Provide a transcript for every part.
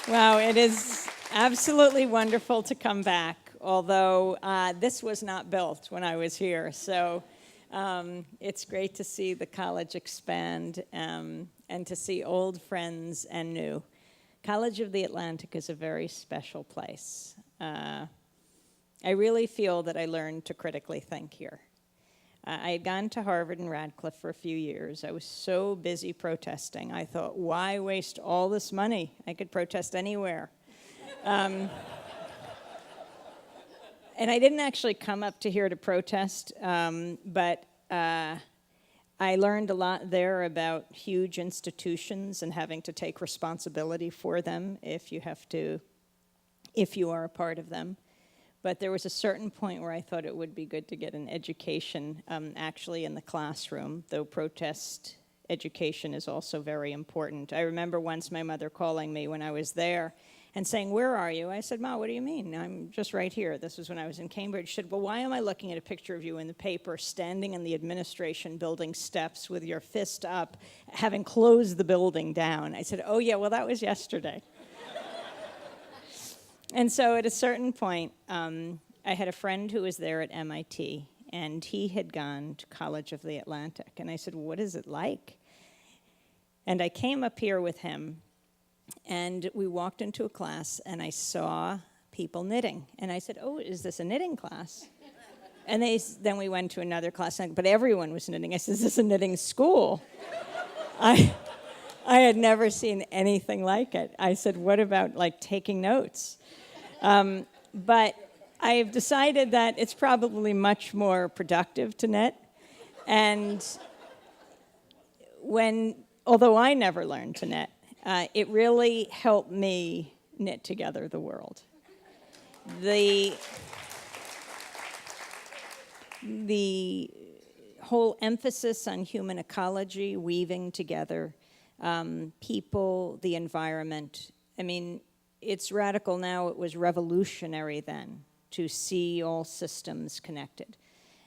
Wow, it is absolutely wonderful to come back, although this was not built when I was here. So it's great to see the college expand and to see old friends and new. College of the Atlantic is a very special place. I really feel that I learned to critically think here. I had gone to Harvard and Radcliffe for a few years. I was so busy protesting. I thought, why waste all this money? I could protest anywhere. And I didn't actually come up to here to protest, but I learned a lot there about huge institutions and having to take responsibility for them if you are a part of them. But there was a certain point where I thought it would be good to get an education actually in the classroom, though protest education is also very important. I remember once my mother calling me when I was there and saying, "Where are you?" I said, "Ma, what do you mean? I'm just right here." This was when I was in Cambridge. She said, "Well, why am I looking at a picture of you in the paper standing in the administration building steps with your fist up, having closed the building down?" I said, "Oh, yeah, well, that was yesterday." And so at a certain point, I had a friend who was there at MIT, and he had gone to College of the Atlantic. And I said, "What is it like?" And I came up here with him, and we walked into a class, and I saw people knitting. And I said, "Oh, is this a knitting class?" And then we went to another class, but everyone was knitting. I said, "Is this a knitting school?" I had never seen anything like it. I said, "What about, like, taking notes?" But I've decided that it's probably much more productive to knit. And although I never learned to knit, it really helped me knit together the world. The whole emphasis on human ecology, weaving together people, the environment. I mean, it's radical now. It was revolutionary then to see all systems connected.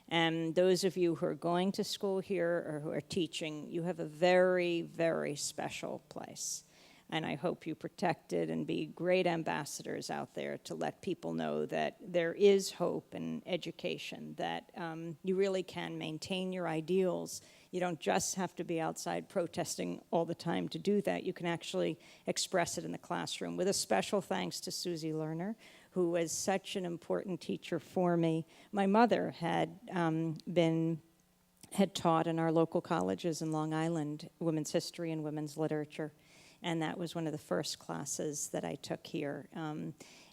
And those of you who are going to school here or who are teaching, you have a very, very special place. And I hope you protect it and be great ambassadors out there to let people know that there is hope in education, that you really can maintain your ideals. You don't just have to be outside protesting all the time to do that. You can actually express it in the classroom. With a special thanks to Susie Lerner, who was such an important teacher for me. My mother had taught in our local colleges in Long Island, women's history and women's literature. And that was one of the first classes that I took here.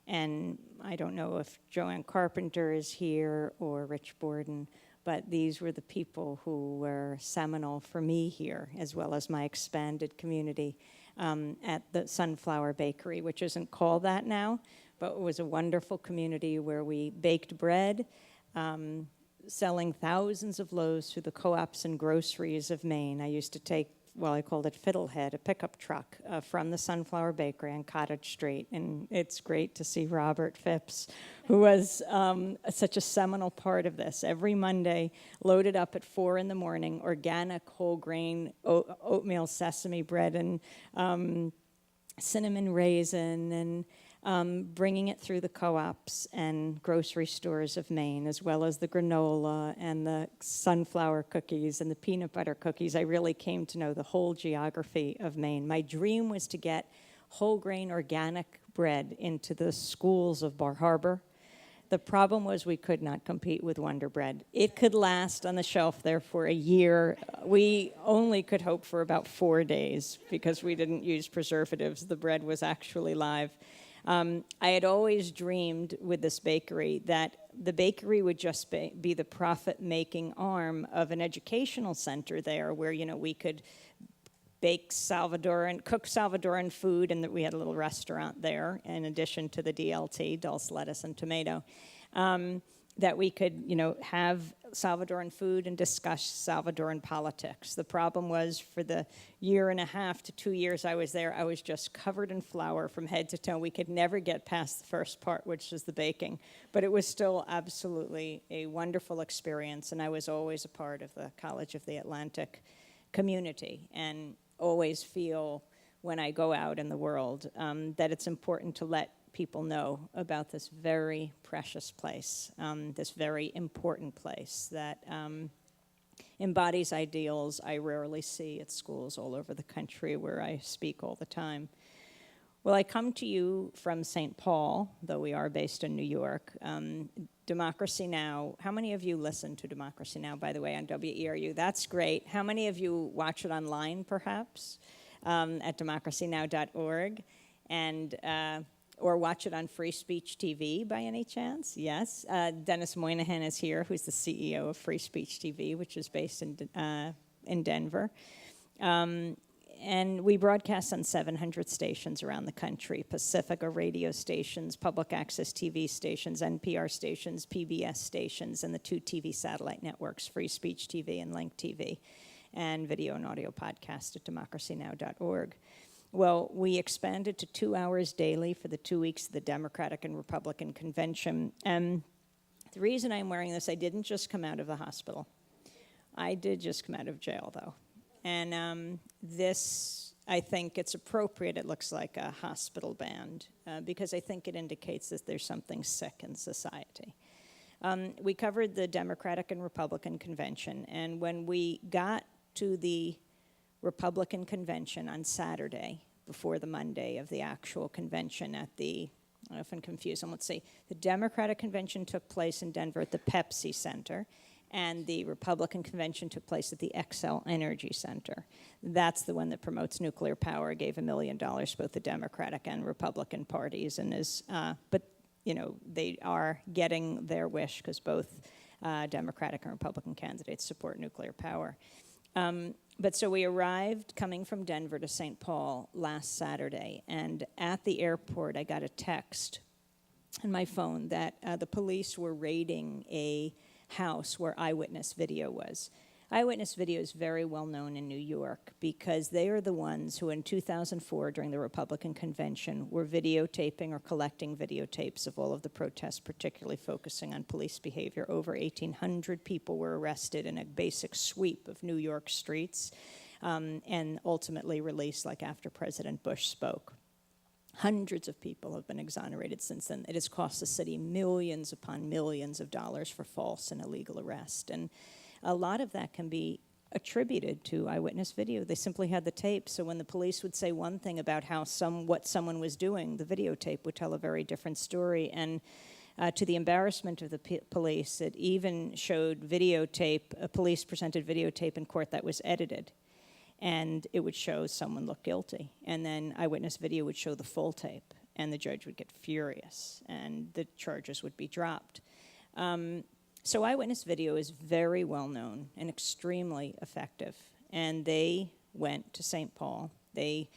And I don't know if Joanne Carpenter is here or Rich Borden, but these were the people who were seminal for me here, as well as my expanded community at the Sunflower Bakery, which isn't called that now, but it was a wonderful community where we baked bread, selling thousands of loaves through the co-ops and groceries of Maine. I used to take, well, I called it Fiddlehead, a pickup truck from the Sunflower Bakery on Cottage Street. And it's great to see Robert Phipps, who was such a seminal part of this. Every Monday, loaded up at 4 in the morning, organic whole grain oatmeal sesame bread and cinnamon raisin and bringing it through the co-ops and grocery stores of Maine, as well as the granola and the sunflower cookies and the peanut butter cookies. I really came to know the whole geography of Maine. My dream was to get whole grain organic bread into the schools of Bar Harbor. The problem was we could not compete with Wonder Bread. It could last on the shelf there for a year. We only could hope for about 4 days because we didn't use preservatives. The bread was actually live. I had always dreamed with this bakery that the bakery would just be the profit-making arm of an educational center there where, you know, we could cook Salvadoran food, and that we had a little restaurant there in addition to the DLT, dulse, lettuce, and tomato, that we could, you know, have Salvadoran food and discuss Salvadoran politics. The problem was for the 1.5 to 2 years I was there, I was just covered in flour from head to toe. We could never get past the first part, which is the baking. But it was still absolutely a wonderful experience, and I was always a part of the College of the Atlantic community and always feel when I go out in the world, that it's important to let people know about this very precious place, this very important place that embodies ideals I rarely see at schools all over the country where I speak all the time. Well, I come to you from St. Paul, though we are based in New York. Democracy Now! How many of you listen to Democracy Now!, by the way, on WERU? That's great. How many of you watch it online, perhaps, at democracynow.org? And or watch it on Free Speech TV by any chance? Yes. Dennis Moynihan is here, who's the CEO of Free Speech TV, which is based in Denver. And we broadcast on 700 stations around the country, Pacifica radio stations, public access TV stations, NPR stations, PBS stations, and the 2 TV satellite networks, Free Speech TV and Link TV, and video and audio podcast at democracynow.org. Well, we expanded to 2 hours daily for the 2 weeks of the Democratic and Republican convention. And the reason I'm wearing this, I didn't just come out of the hospital. I did just come out of jail, though. And this, I think it's appropriate. It looks like a hospital band because I think it indicates that there's something sick in society. We covered the Democratic and Republican convention, and when we got to the Republican convention on Saturday, before the Monday of the actual convention at the, I often confuse them, let's see, the Democratic convention took place in Denver at the Pepsi Center, and the Republican convention took place at the Xcel Energy Center. That's the one that promotes nuclear power, gave $1 million to both the Democratic and Republican parties, and is, but you know, they are getting their wish because both Democratic and Republican candidates support nuclear power. But so we arrived coming from Denver to St. Paul last Saturday, and at the airport I got a text on my phone that the police were raiding a house where eyewitness video was. Eyewitness video is very well known in New York because they are the ones who in 2004 during the Republican convention were videotaping or collecting videotapes of all of the protests, particularly focusing on police behavior. Over 1,800 people were arrested in a basic sweep of New York streets and ultimately released like after President Bush spoke. Hundreds of people have been exonerated since then. It has cost the city millions upon millions of dollars for false and illegal arrest. And a lot of that can be attributed to eyewitness video. They simply had the tape, so when the police would say one thing about how what someone was doing, the videotape would tell a very different story. And to the embarrassment of the police, it even showed videotape, a police presented videotape in court that was edited. And it would show someone look guilty. And then eyewitness video would show the full tape, and the judge would get furious, and the charges would be dropped. So eyewitness video is very well known and extremely effective. And they went to St. Paul. They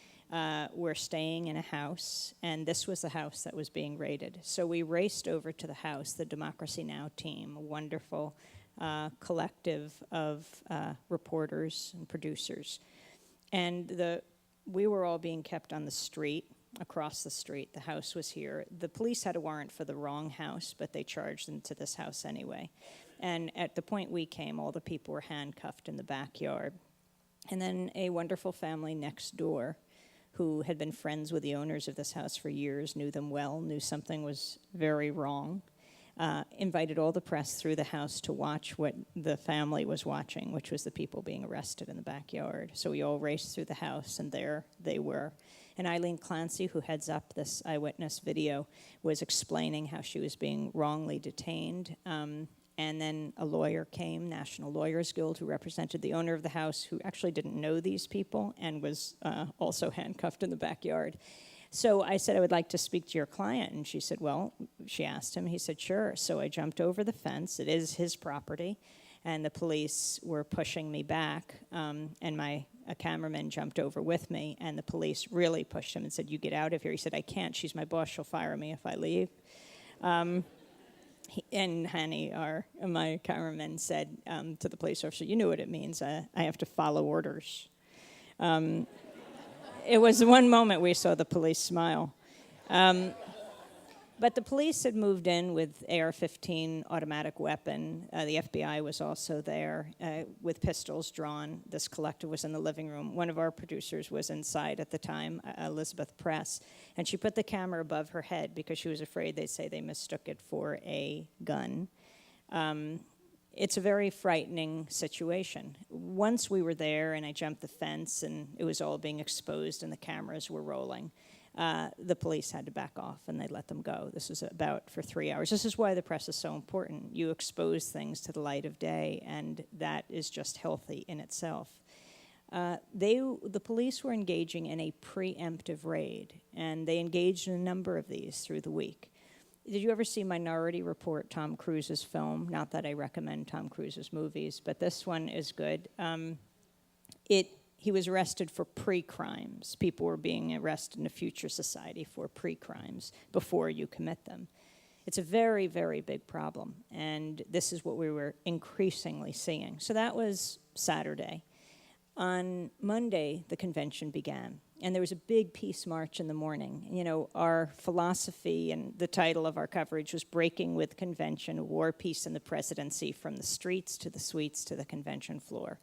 were staying in a house, and this was the house that was being raided. So we raced over to the house, the Democracy Now! Team, a wonderful collective of reporters and producers. And we were all being kept on the street, across the street. The house was here. The police had a warrant for the wrong house, but they charged them to this house anyway. And at the point we came, all the people were handcuffed in the backyard. And then a wonderful family next door who had been friends with the owners of this house for years, knew them well, knew something was very wrong, invited all the press through the house to watch what the family was watching, which was the people being arrested in the backyard. So we all raced through the house, and there they were. And Eileen Clancy, who heads up this eyewitness video, was explaining how she was being wrongly detained. And then a lawyer came, National Lawyers Guild, who represented the owner of the house, who actually didn't know these people and was also handcuffed in the backyard. So I said, I would like to speak to your client. And she said, well, she asked him. He said, sure. So I jumped over the fence. It is his property. And the police were pushing me back. And a cameraman jumped over with me. And the police really pushed him and said, you get out of here. He said, I can't. She's my boss. She'll fire me if I leave. And Hanny, my cameraman, said to the police officer, you know what it means. I have to follow orders. It was one moment we saw the police smile. But the police had moved in with AR-15 automatic weapon. The FBI was also there with pistols drawn. This collective was in the living room. One of our producers was inside at the time, Elizabeth Press, and she put the camera above her head because she was afraid they'd say they mistook it for a gun. It's a very frightening situation. Once we were there and I jumped the fence and it was all being exposed and the cameras were rolling, the police had to back off and they let them go. This was about for 3 hours. This is why the press is so important. You expose things to the light of day, and that is just healthy in itself. The police were engaging in a preemptive raid, and they engaged in a number of these through the week. Did you ever see Minority Report, Tom Cruise's film? Not that I recommend Tom Cruise's movies, but this one is good. He was arrested for pre-crimes. People were being arrested in a future society for pre-crimes before you commit them. It's a very, very big problem, and this is what we were increasingly seeing. So that was Saturday. On Monday, the convention began, and there was a big peace march in the morning. You know, our philosophy and the title of our coverage was Breaking with Convention, War, Peace, and the Presidency, from the streets to the suites to the convention floor.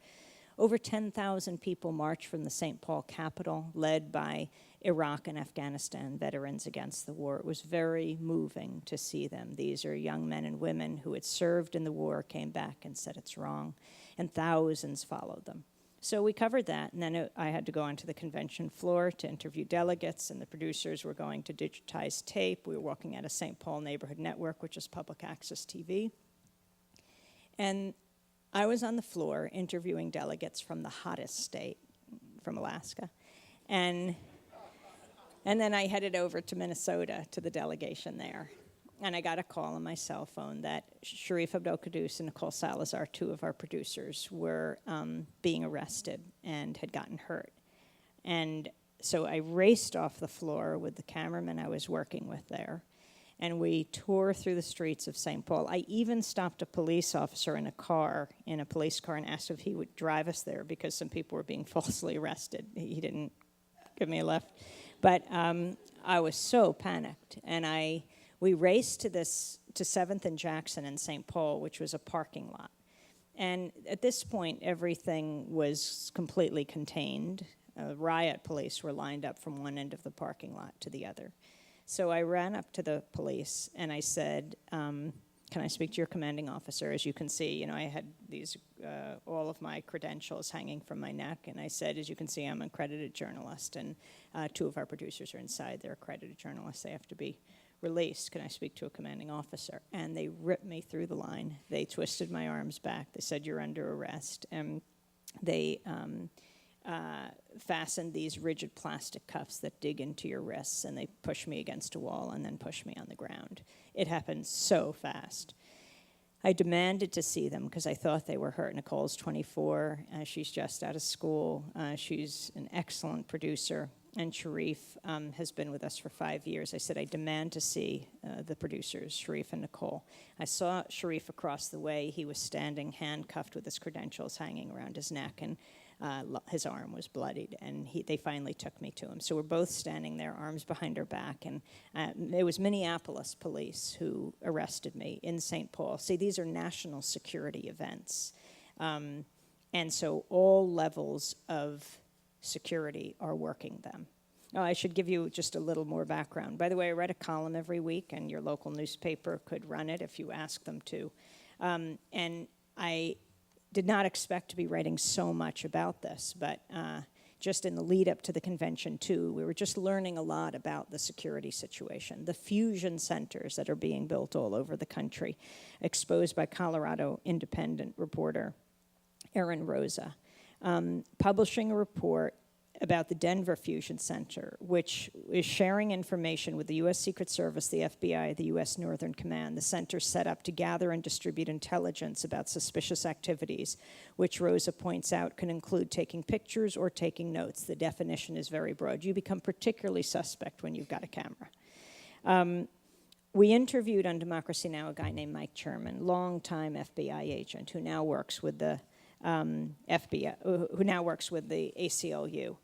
Over 10,000 people marched from the St. Paul Capitol, led by Iraq and Afghanistan veterans against the war. It was very moving to see them. These are young men and women who had served in the war, came back and said it's wrong, and thousands followed them. So we covered that, and then I had to go onto the convention floor to interview delegates, and the producers were going to digitize tape. We were working at a St. Paul Neighborhood Network, which is public access TV. And I was on the floor interviewing delegates from the hottest state, from Alaska. And then I headed over to Minnesota to the delegation there. And I got a call on my cell phone that Sharif Abdel-Quddus and Nicole Salazar, two of our producers, were being arrested and had gotten hurt. And so I raced off the floor with the cameraman I was working with there, and we tore through the streets of St. Paul. I even stopped a police officer in a police car, and asked if he would drive us there because some people were being falsely arrested. He didn't give me a lift. But I was so panicked, and we raced to 7th and Jackson in St. Paul, which was a parking lot. And at this point, everything was completely contained. Riot police were lined up from one end of the parking lot to the other. So I ran up to the police and I said, can I speak to your commanding officer? As you can see, you know, I had these, all of my credentials hanging from my neck. And I said, as you can see, I'm an accredited journalist. And two of our producers are inside. They're accredited journalists. They have to be released. Can I speak to a commanding officer? And they ripped me through the line. They twisted my arms back. They said, you're under arrest. And they fastened these rigid plastic cuffs that dig into your wrists, and they pushed me against a wall and then pushed me on the ground. It happened so fast. I demanded to see them because I thought they were hurt. Nicole's 24. She's just out of school. She's an excellent producer. And Sharif has been with us for 5 years. I said, I demand to see the producers, Sharif and Nicole. I saw Sharif across the way. He was standing handcuffed with his credentials hanging around his neck, and his arm was bloodied, and they finally took me to him. So we're both standing there, arms behind our back, and it was Minneapolis police who arrested me in St. Paul. See, these are national security events, and so all levels of security are working them. Oh, I should give you just a little more background. By the way, I write a column every week, and your local newspaper could run it if you ask them to. And I did not expect to be writing so much about this, but just in the lead up to the convention too, we were just learning a lot about the security situation, the fusion centers that are being built all over the country, exposed by Colorado Independent reporter Aaron Rosa, publishing a report about the Denver Fusion Center, which is sharing information with the U.S. Secret Service, the FBI, the U.S. Northern Command. The center set up to gather and distribute intelligence about suspicious activities, which Rosa points out can include taking pictures or taking notes. The definition is very broad. You become particularly suspect when you've got a camera. We interviewed on Democracy Now! A guy named Mike Cherman, longtime FBI agent who now works with the FBI, who now works with the ACLU.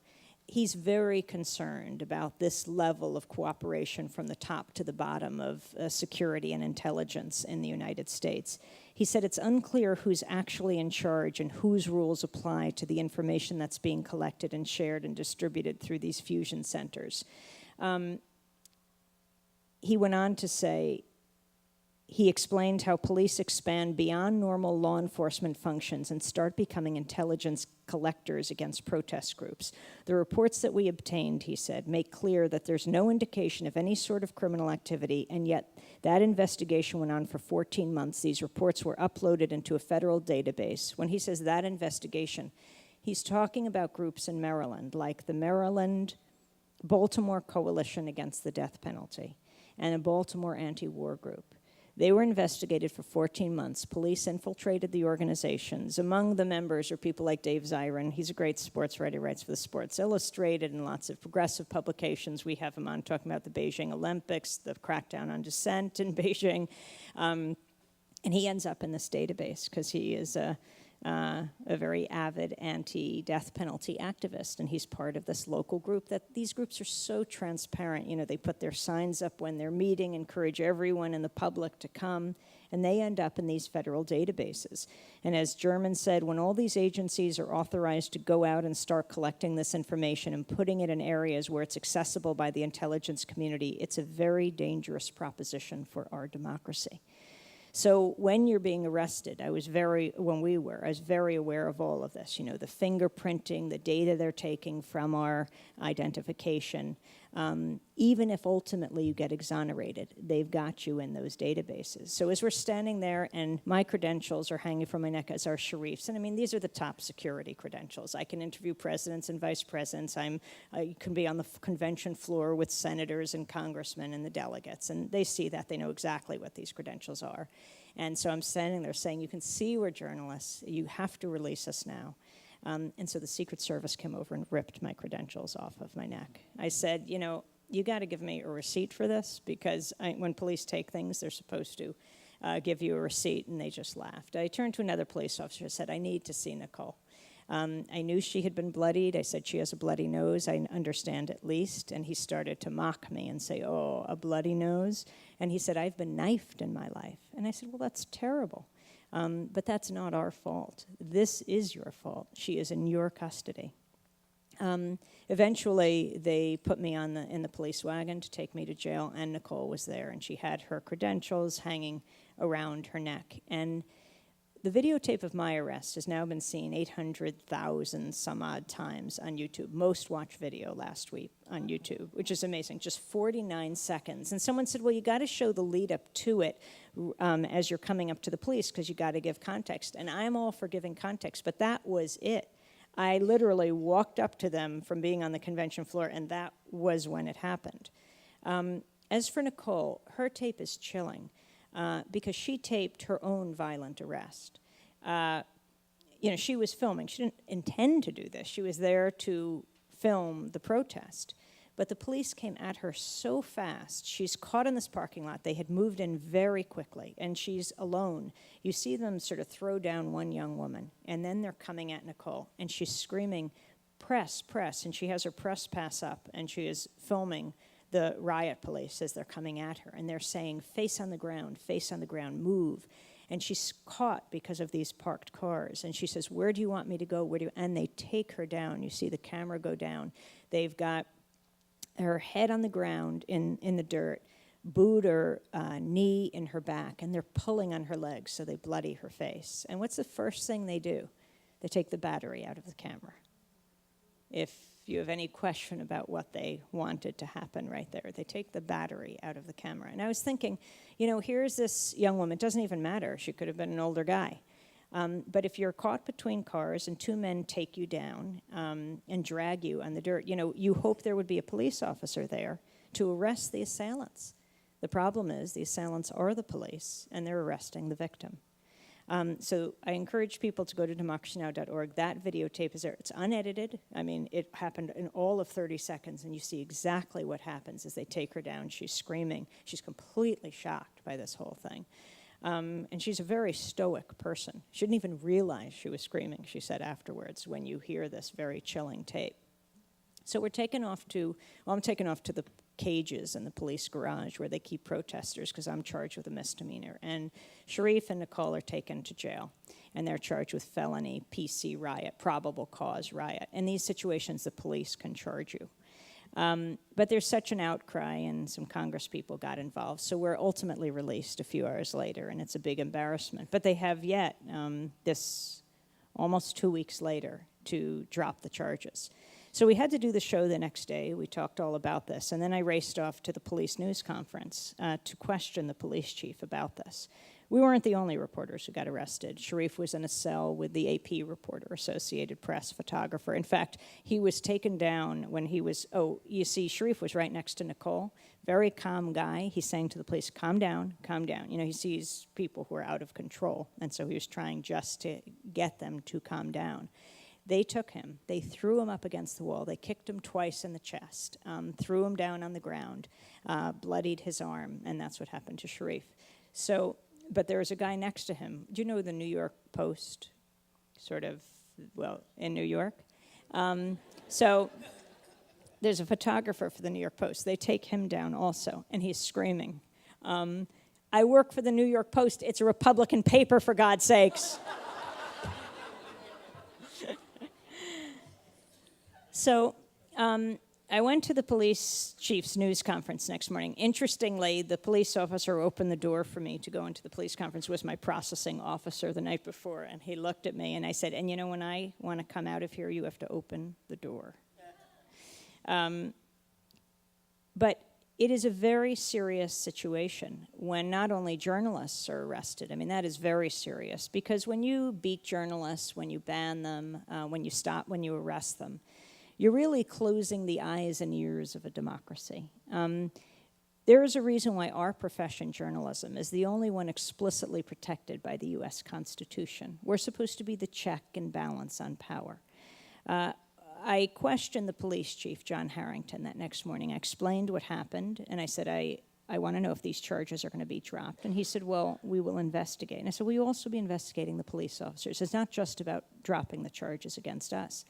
he's very concerned about this level of cooperation from the top to the bottom of security and intelligence in the United States. He said it's unclear who's actually in charge and whose rules apply to the information that's being collected and shared and distributed through these fusion centers. He went on to say, he explained how police expand beyond normal law enforcement functions and start becoming intelligence collectors against protest groups. The reports that we obtained, he said, make clear that there's no indication of any sort of criminal activity, and yet that investigation went on for 14 months. These reports were uploaded into a federal database. When he says that investigation, he's talking about groups in Maryland, like the Maryland-Baltimore Coalition Against the Death Penalty and a Baltimore anti-war group. They were investigated for 14 months. Police infiltrated the organizations. Among the members are people like Dave Zirin. He's a great sports writer. He writes for the Sports Illustrated and lots of progressive publications. We have him on talking about the Beijing Olympics, the crackdown on dissent in Beijing. And he ends up in this database because he is a very avid anti-death penalty activist, and he's part of this local group. That these groups are so transparent. You know, they put their signs up when they're meeting, encourage everyone in the public to come, and they end up in these federal databases. And as German said, when all these agencies are authorized to go out and start collecting this information and putting it in areas where it's accessible by the intelligence community, it's a very dangerous proposition for our democracy. So when you're being arrested, I was very aware of all of this, you know, the fingerprinting, the data they're taking from our identification. Even if ultimately you get exonerated, they've got you in those databases. So as we're standing there and my credentials are hanging from my neck as our Sharifs, and I mean, these are the top security credentials. I can interview presidents and vice presidents. I can be on the convention floor with senators and congressmen and the delegates, and they see that. They know exactly what these credentials are. And so I'm standing there saying, you can see we're journalists. You have to release us now. And so the Secret Service came over and ripped my credentials off of my neck. I said, you know, you got to give me a receipt for this, because when police take things, they're supposed to give you a receipt, and they just laughed. I turned to another police officer and said, I need to see Nicole. I knew she had been bloodied. I said, she has a bloody nose. I understand at least. And he started to mock me and say, oh, a bloody nose? And he said, I've been knifed in my life. And I said, well, that's terrible. But that's not our fault. This is your fault. She is in your custody. Eventually, they put me in the police wagon to take me to jail, and Nicole was there, and she had her credentials hanging around her neck. And the videotape of my arrest has now been seen 800,000 some odd times on YouTube. Most watched video last week on YouTube, which is amazing, just 49 seconds. And someone said, well, you got to show the lead up to it as you're coming up to the police, because you got to give context. And I'm all for giving context, but that was it. I literally walked up to them from being on the convention floor, and that was when it happened. As for Nicole, her tape is chilling. Because she taped her own violent arrest. You know, she was filming. She didn't intend to do this. She was there to film the protest. But the police came at her so fast. She's caught in this parking lot. They had moved in very quickly, and she's alone. You see them sort of throw down one young woman, and then they're coming at Nicole, and she's screaming, press, press, and she has her press pass up, and she is filming the riot police as they're coming at her, and they're saying, face on the ground, move. And she's caught because of these parked cars, and she says, where do you want me to go? And they take her down. You see the camera go down. They've got her head on the ground in the dirt, boot her knee in her back, and they're pulling on her legs so they bloody her face. And what's the first thing they do? They take the battery out of the camera. If you have any question about what they wanted to happen right there, they take the battery out of the camera. And I was thinking, you know, here's this young woman. It doesn't even matter. She could have been an older guy. But if you're caught between cars and two men take you down and drag you on the dirt, you know, you hope there would be a police officer there to arrest the assailants. The problem is the assailants are the police, and they're arresting the victim. So I encourage people to go to democracynow.org. That videotape is there. It's unedited. I mean, it happened in all of 30 seconds, and you see exactly what happens as they take her down. She's screaming. She's completely shocked by this whole thing. And she's a very stoic person. She didn't even realize she was screaming, she said afterwards, when you hear this very chilling tape. So I'm taken off to the cages in the police garage where they keep protesters because I'm charged with a misdemeanor. And Sharif and Nicole are taken to jail, and they're charged with felony PC riot, probable cause riot. In these situations, the police can charge you. But there's such an outcry, and some Congress people got involved, so we're ultimately released a few hours later, and it's a big embarrassment. But they have yet, this almost 2 weeks later, to drop the charges. So we had to do the show the next day. We talked all about this, and then I raced off to the police news conference to question the police chief about this. We weren't the only reporters who got arrested. Sharif was in a cell with the AP reporter, Associated Press photographer. In fact, he was taken down when he was, you see, Sharif was right next to Nicole, very calm guy. He's saying to the police, calm down, calm down. You know, he sees people who are out of control, and so he was trying just to get them to calm down. They took him, they threw him up against the wall, they kicked him twice in the chest, threw him down on the ground, bloodied his arm, and that's what happened to Sharif. So, but there was a guy next to him. Do you know the New York Post? In New York? So there's a photographer for the New York Post. They take him down also, and he's screaming, I work for the New York Post. It's a Republican paper, for God's sakes. So I went to the police chief's news conference next morning. Interestingly, the police officer who opened the door for me to go into the police conference was my processing officer the night before, and he looked at me and I said, and you know, when I want to come out of here, you have to open the door. But it is a very serious situation when not only journalists are arrested. I mean, that is very serious, because when you beat journalists, when you ban them, when you arrest them, you're really closing the eyes and ears of a democracy. There is a reason why our profession, journalism, is the only one explicitly protected by the U.S. Constitution. We're supposed to be the check and balance on power. I questioned the police chief, John Harrington, that next morning. I explained what happened, and I said, I want to know if these charges are going to be dropped. And he said, well, we will investigate. And I said, will you also be investigating the police officers? It's not just about dropping the charges against us.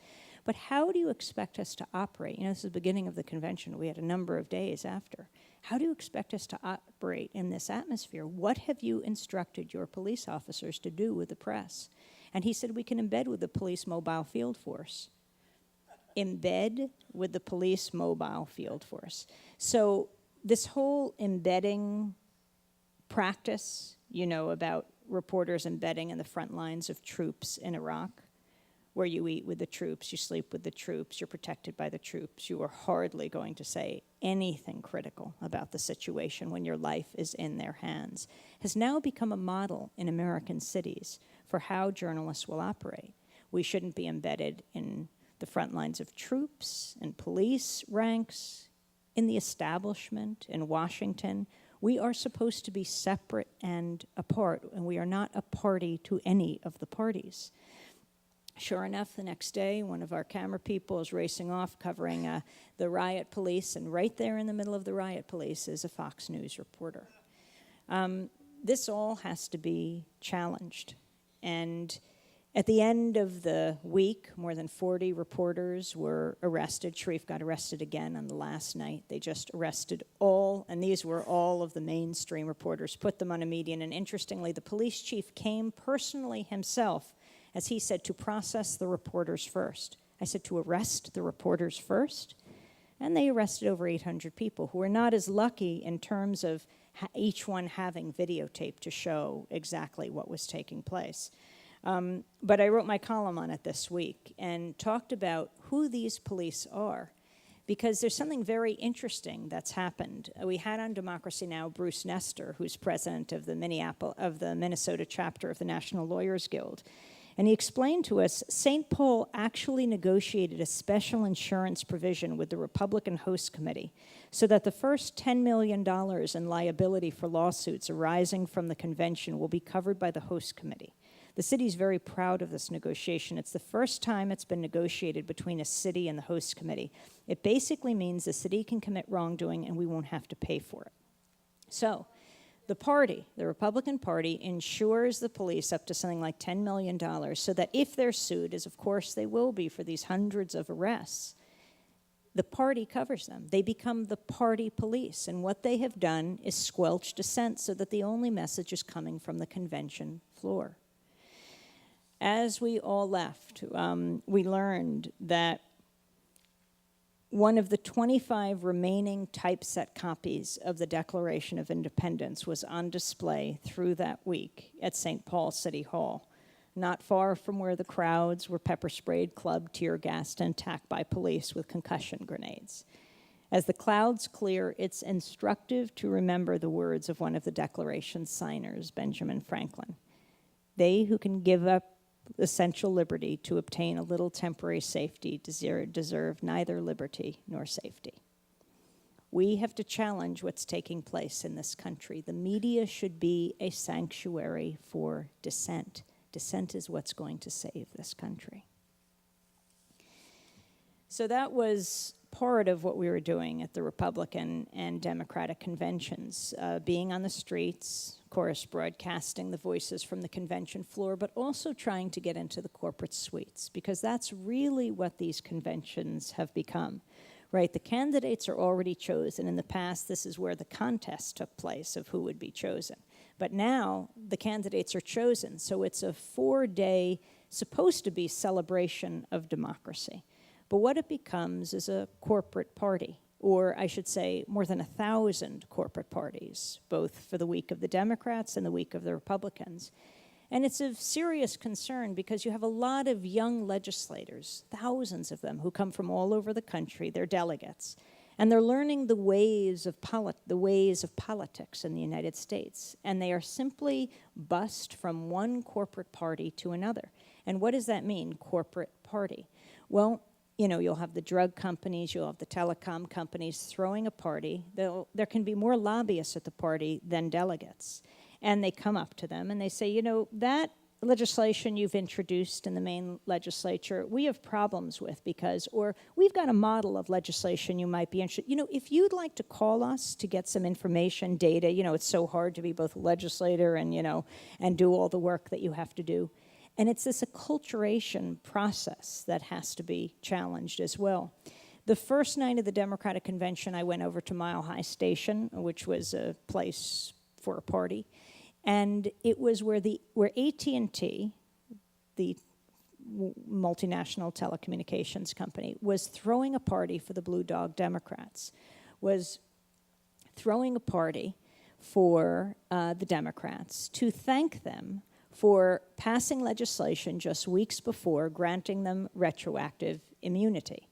But how do you expect us to operate? You know, this is the beginning of the convention. We had a number of days after. How do you expect us to operate in this atmosphere? What have you instructed your police officers to do with the press? And he said, we can embed with the police mobile field force. Embed with the police mobile field force. So this whole embedding practice, you know, about reporters embedding in the front lines of troops in Iraq, where you eat with the troops, you sleep with the troops, you're protected by the troops, you are hardly going to say anything critical about the situation when your life is in their hands, has now become a model in American cities for how journalists will operate. We shouldn't be embedded in the front lines of troops and police ranks, in the establishment, in Washington. We are supposed to be separate and apart, and we are not a party to any of the parties. Sure enough, the next day, one of our camera people is racing off covering the riot police, and right there in the middle of the riot police is a Fox News reporter. This all has to be challenged. And at the end of the week, more than 40 reporters were arrested. Sharif got arrested again on the last night. They just arrested all, and these were all of the mainstream reporters, put them on a median. And interestingly, the police chief came personally himself, as he said, to process the reporters first. I said, to arrest the reporters first? And they arrested over 800 people who were not as lucky in terms of each one having videotape to show exactly what was taking place. But I wrote my column on it this week and talked about who these police are, because there's something very interesting that's happened. We had on Democracy Now! Bruce Nestor, who's president of the Minnesota chapter of the National Lawyers Guild. And he explained to us, St. Paul actually negotiated a special insurance provision with the Republican Host Committee so that the first $10 million in liability for lawsuits arising from the convention will be covered by the Host Committee. The city's very proud of this negotiation. It's the first time it's been negotiated between a city and the Host Committee. It basically means the city can commit wrongdoing and we won't have to pay for it. So, the party, the Republican Party, insures the police up to something like $10 million so that if they're sued, as of course they will be for these hundreds of arrests, the party covers them. They become the party police, and what they have done is squelch dissent so that the only message is coming from the convention floor. As we all left, we learned that one of the 25 remaining typeset copies of the Declaration of Independence was on display through that week at St. Paul City Hall, not far from where the crowds were pepper-sprayed, clubbed, tear-gassed, and attacked by police with concussion grenades. As the clouds clear, it's instructive to remember the words of one of the Declaration's signers, Benjamin Franklin. They who can give up essential liberty to obtain a little temporary safety deserve neither liberty nor safety. We have to challenge what's taking place in this country. The media should be a sanctuary for dissent. Dissent is what's going to save this country. So that was part of what we were doing at the Republican and Democratic conventions, being on the streets, of course, broadcasting the voices from the convention floor, but also trying to get into the corporate suites, because that's really what these conventions have become, right? The candidates are already chosen. In the past, this is where the contest took place of who would be chosen. But now the candidates are chosen, so it's a 4-day, supposed to be celebration of democracy. But what it becomes is a corporate party, or I should say more than 1,000 corporate parties, both for the week of the Democrats and the week of the Republicans. And it's of serious concern because you have a lot of young legislators, thousands of them, who come from all over the country. They're delegates. And they're learning the ways of politics in the United States. And they are simply bussed from one corporate party to another. And what does that mean, corporate party? Well, you know, you'll have the drug companies, you'll have the telecom companies throwing a party. There can be more lobbyists at the party than delegates. And they come up to them and they say, you know, that legislation you've introduced in the Maine legislature, we have problems with because, or we've got a model of legislation you might be interested. You know, if you'd like to call us to get some information, data, you know, it's so hard to be both a legislator and, you know, and do all the work that you have to do. And it's this acculturation process that has to be challenged as well. The first night of the Democratic Convention, I went over to Mile High Station, which was a place for a party. And it was where AT&T, the multinational telecommunications company, was throwing a party for the Blue Dog Democrats, was throwing a party for the Democrats to thank them for passing legislation just weeks before granting them retroactive immunity.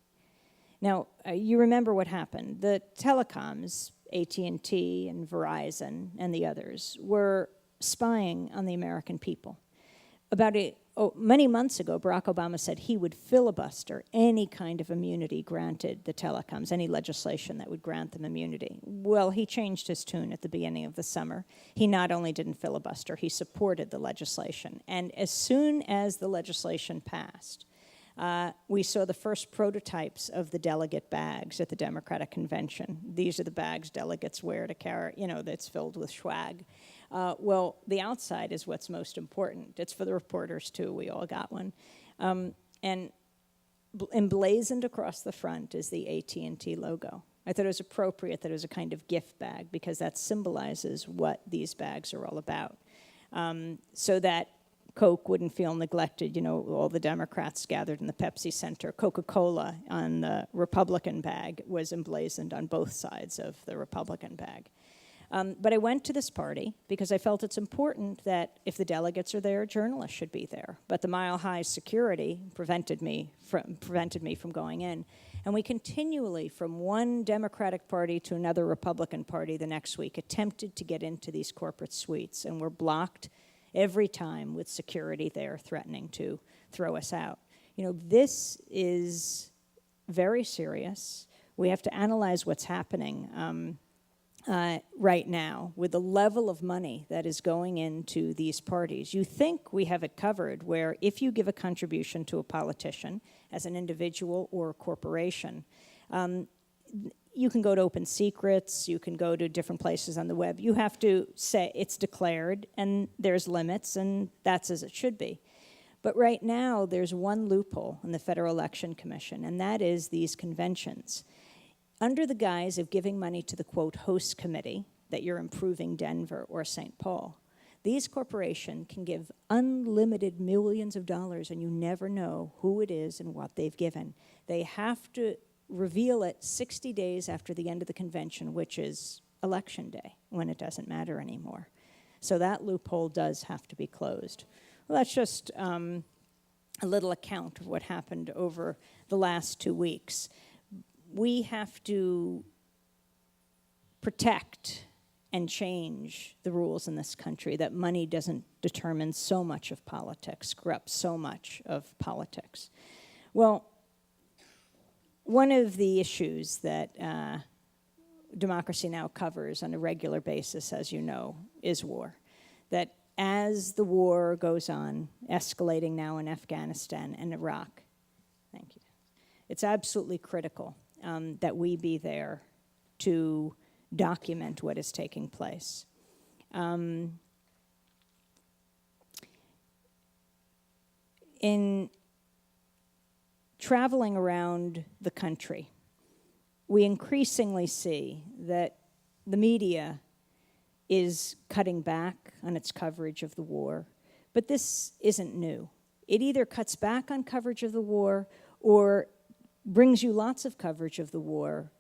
Now, you remember what happened. The telecoms, AT&T and Verizon and the others, were spying on the American people. Many months ago, Barack Obama said he would filibuster any kind of immunity granted the telecoms, any legislation that would grant them immunity. Well, he changed his tune at the beginning of the summer. He not only didn't filibuster, he supported the legislation. And as soon as the legislation passed, we saw the first prototypes of the delegate bags at the Democratic Convention. These are the bags delegates wear to carry, you know, that's filled with swag. Well, the outside is what's most important. It's for the reporters, too. We all got one. And emblazoned across the front is the AT&T logo. I thought it was appropriate that it was a kind of gift bag because that symbolizes what these bags are all about. So that Coke wouldn't feel neglected. You know, all the Democrats gathered in the Pepsi Center. Coca-Cola on the Republican bag was emblazoned on both sides of the Republican bag. But I went to this party because I felt it's important that if the delegates are there, journalists should be there. But the Mile High security prevented me from going in. And we continually, from one Democratic party to another Republican party the next week, attempted to get into these corporate suites and were blocked every time with security there threatening to throw us out. You know, this is very serious. We have to analyze what's happening right now with the level of money that is going into these parties. You think we have it covered where if you give a contribution to a politician as an individual or a corporation, you can go to Open Secrets, you can go to different places on the web. You have to say it's declared and there's limits and that's as it should be. But right now, there's one loophole in the Federal Election Commission, and that is these conventions. Under the guise of giving money to the, quote, host committee, that you're improving Denver or St. Paul, these corporations can give unlimited millions of dollars, and you never know who it is and what they've given. They have to reveal it 60 days after the end of the convention, which is Election Day, when it doesn't matter anymore. So that loophole does have to be closed. Well, that's just a little account of what happened over the last 2 weeks. We have to protect and change the rules in this country, that money doesn't determine so much of politics, corrupt so much of politics. Well, one of the issues that Democracy Now! Covers on a regular basis, as you know, is war. That as the war goes on, escalating now in Afghanistan and Iraq, thank you, it's absolutely critical that we be there to document what is taking place. In traveling around the country, we increasingly see that the media is cutting back on its coverage of the war, but this isn't new. It either cuts back on coverage of the war or brings you lots of coverage of the war,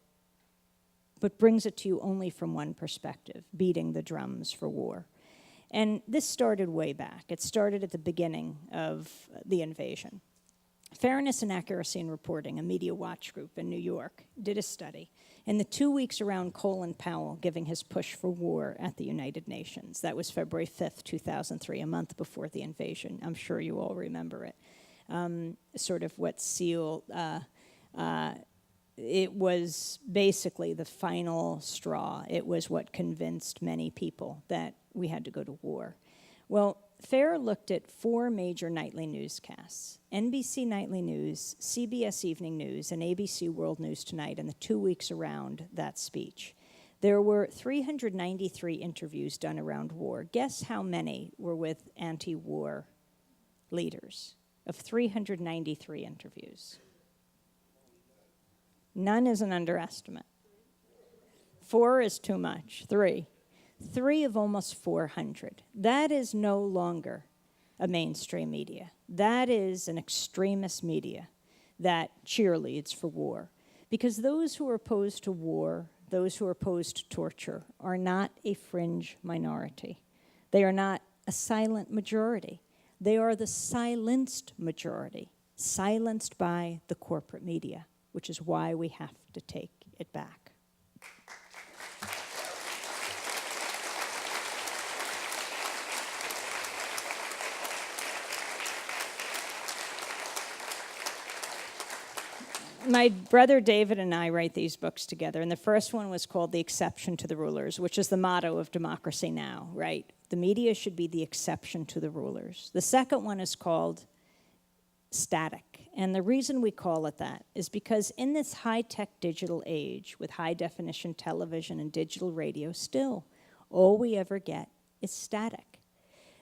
but brings it to you only from one perspective, beating the drums for war. And this started way back. It started at the beginning of the invasion. Fairness and Accuracy in Reporting, a media watch group in New York, did a study in the 2 weeks around Colin Powell giving his push for war at the United Nations. That was February 5th, 2003, a month before the invasion. I'm sure you all remember it. Sort of what sealed, it was basically the final straw. It was what convinced many people that we had to go to war. Well, FAIR looked at 4 major nightly newscasts, NBC Nightly News, CBS Evening News, and ABC World News Tonight in the 2 weeks around that speech. There were 393 interviews done around war. Guess how many were with anti-war leaders? Of 393 interviews. None is an underestimate. 4 is too much. 3 of almost 400. That is no longer a mainstream media. That is an extremist media that cheerleads for war. Because those who are opposed to war, those who are opposed to torture, are not a fringe minority. They are not a silent majority. They are the silenced majority, silenced by the corporate media, which is why we have to take it back. My brother David and I write these books together, and the first one was called The Exception to the Rulers, which is the motto of Democracy Now!, right? The media should be the exception to the rulers. The second one is called Static, and the reason we call it that is because in this high-tech digital age with high-definition television and digital radio, still, all we ever get is static.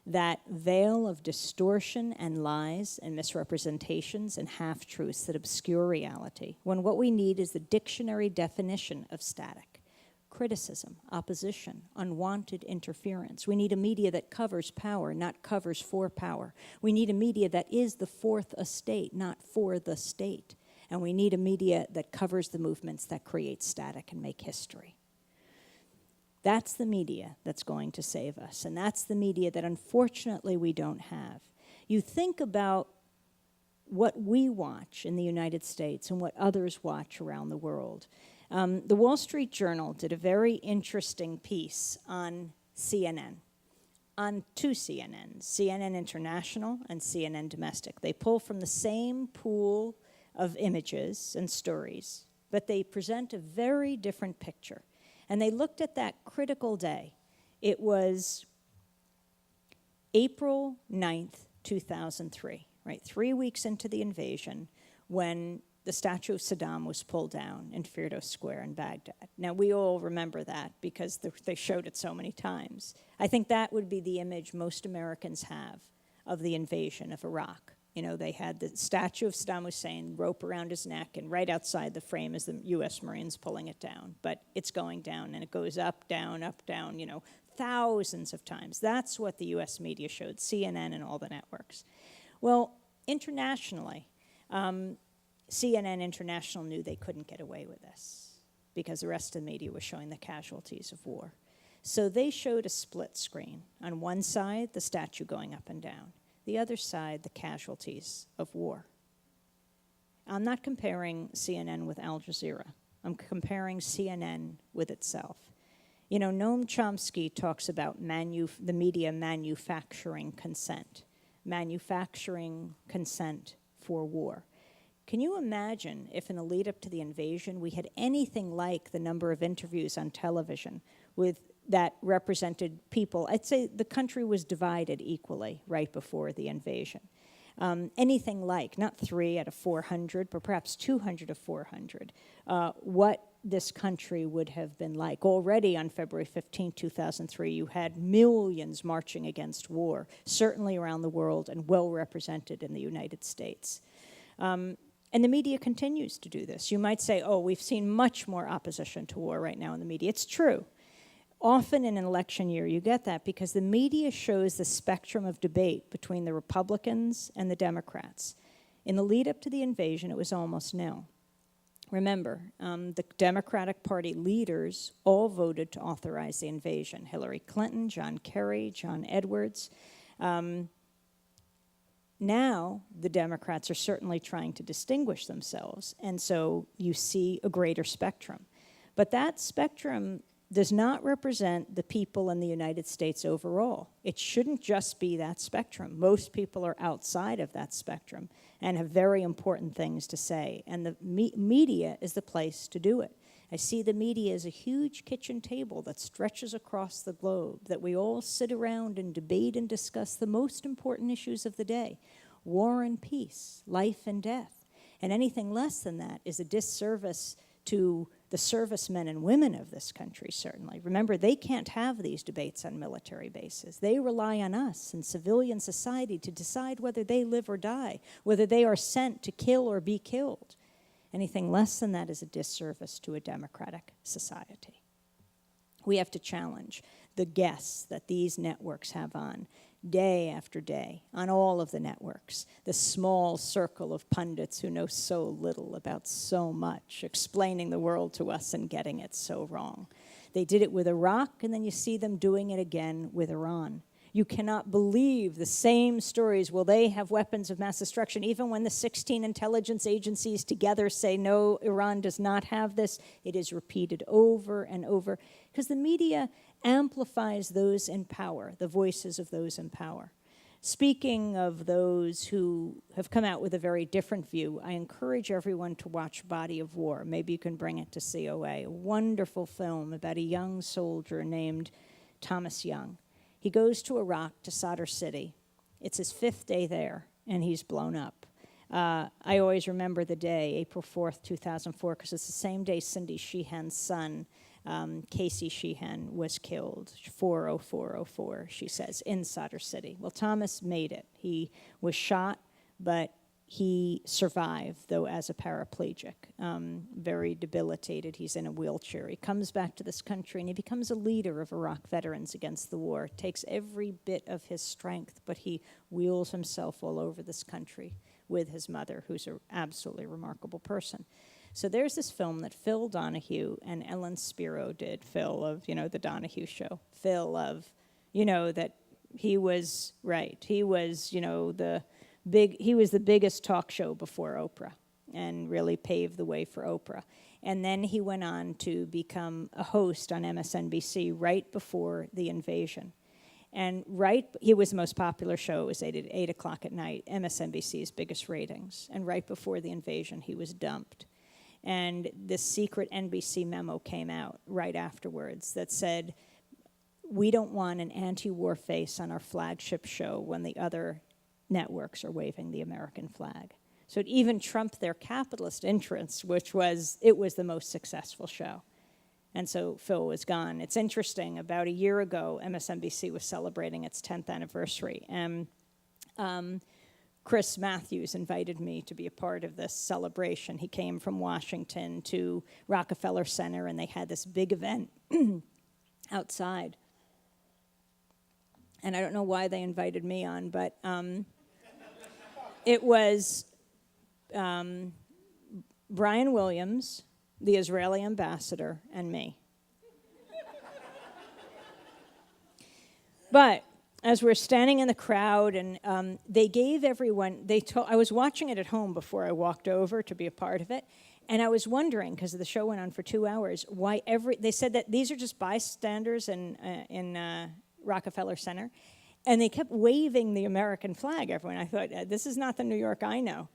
That veil of distortion and lies and misrepresentations and half-truths that obscure reality, when what we need is the dictionary definition of static. Criticism, opposition, unwanted interference. We need a media that covers power, not covers for power. We need a media that is the fourth estate, not for the state. And we need a media that covers the movements that create static and make history. That's the media that's going to save us, and that's the media that unfortunately we don't have. You think about what we watch in the United States and what others watch around the world. The Wall Street Journal did a very interesting piece on CNN, on 2 CNNs, CNN International and CNN Domestic. They pull from the same pool of images and stories, but they present a very different picture. And they looked at that critical day. It was April 9th, 2003, right? 3 weeks into the invasion when the statue of Saddam was pulled down in Firdos Square in Baghdad. Now, we all remember that because they showed it so many times. I think that would be the image most Americans have of the invasion of Iraq. You know, they had the statue of Saddam Hussein, rope around his neck, and right outside the frame is the U.S. Marines pulling it down. But it's going down, and it goes up, down, you know, thousands of times. That's what the U.S. media showed, CNN and all the networks. Well, internationally, CNN International knew they couldn't get away with this because the rest of the media was showing the casualties of war. So they showed a split screen. On one side, the statue going up and down. The other side, the casualties of war. I'm not comparing CNN with Al Jazeera. I'm comparing CNN with itself. You know, Noam Chomsky talks about the media manufacturing consent for war. Can you imagine if in the lead up to the invasion we had anything like the number of interviews on television that represented people? I'd say the country was divided equally right before the invasion. Anything like, not 3 out of 400, but perhaps 200 of 400, what this country would have been like. Already on February 15, 2003, you had millions marching against war, certainly around the world and well represented in the United States. And the media continues to do this. You might say, oh, we've seen much more opposition to war right now in the media. It's true. Often in an election year, you get that because the media shows the spectrum of debate between the Republicans and the Democrats. In the lead up to the invasion, it was almost nil. Remember, the Democratic Party leaders all voted to authorize the invasion. Hillary Clinton, John Kerry, John Edwards. Now, the Democrats are certainly trying to distinguish themselves, and so you see a greater spectrum. But that spectrum does not represent the people in the United States overall. It shouldn't just be that spectrum. Most people are outside of that spectrum and have very important things to say, and the media is the place to do it. I see the media as a huge kitchen table that stretches across the globe, that we all sit around and debate and discuss the most important issues of the day: war and peace, life and death. And anything less than that is a disservice to the servicemen and women of this country, certainly. Remember, they can't have these debates on military bases. They rely on us and civilian society to decide whether they live or die, whether they are sent to kill or be killed. Anything less than that is a disservice to a democratic society. We have to challenge the guests that these networks have on day after day, on all of the networks, the small circle of pundits who know so little about so much, explaining the world to us and getting it so wrong. They did it with Iraq, and then you see them doing it again with Iran. You cannot believe the same stories. Will they have weapons of mass destruction? Even when the 16 intelligence agencies together say, no, Iran does not have this, it is repeated over and over, because the media amplifies those in power, the voices of those in power. Speaking of those who have come out with a very different view, I encourage everyone to watch Body of War. Maybe you can bring it to COA. A wonderful film about a young soldier named Thomas Young. He goes to Iraq, to Sadr City. It's his 5th day there, and he's blown up. I always remember the day, April 4th, 2004, because it's the same day Cindy Sheehan's son, Casey Sheehan, was killed, 40404, she says, in Sadr City. Well, Thomas made it. He was shot, but he survived, though as a paraplegic, very debilitated. He's in a wheelchair. He comes back to this country, and he becomes a leader of Iraq veterans against the war. It takes every bit of his strength, but he wheels himself all over this country with his mother, who's an absolutely remarkable person. So there's this film that Phil Donahue and Ellen Spiro did, Phil of, the Donahue Show, Phil of, that he was, right, he was, he was the biggest talk show before Oprah and really paved the way for Oprah. And then he went on to become a host on MSNBC right before the invasion. And he was the most popular show. It was 8 o'clock at night, MSNBC's biggest ratings. And right before the invasion, he was dumped. And this secret NBC memo came out right afterwards that said, we don't want an anti-war face on our flagship show when the other networks are waving the American flag. So it even trumped their capitalist interests, it was the most successful show. And so Phil was gone. It's interesting, about a year ago, MSNBC was celebrating its 10th anniversary. And Chris Matthews invited me to be a part of this celebration. He came from Washington to Rockefeller Center, and they had this big event outside. And I don't know why they invited me on, but it was Brian Williams, the Israeli ambassador, and me. But as we're standing in the crowd, and they gave everyone, I was watching it at home before I walked over to be a part of it, and I was wondering, because the show went on for 2 hours, why they said that these are just bystanders in Rockefeller Center, and they kept waving the American flag, everyone. I thought, this is not the New York I know.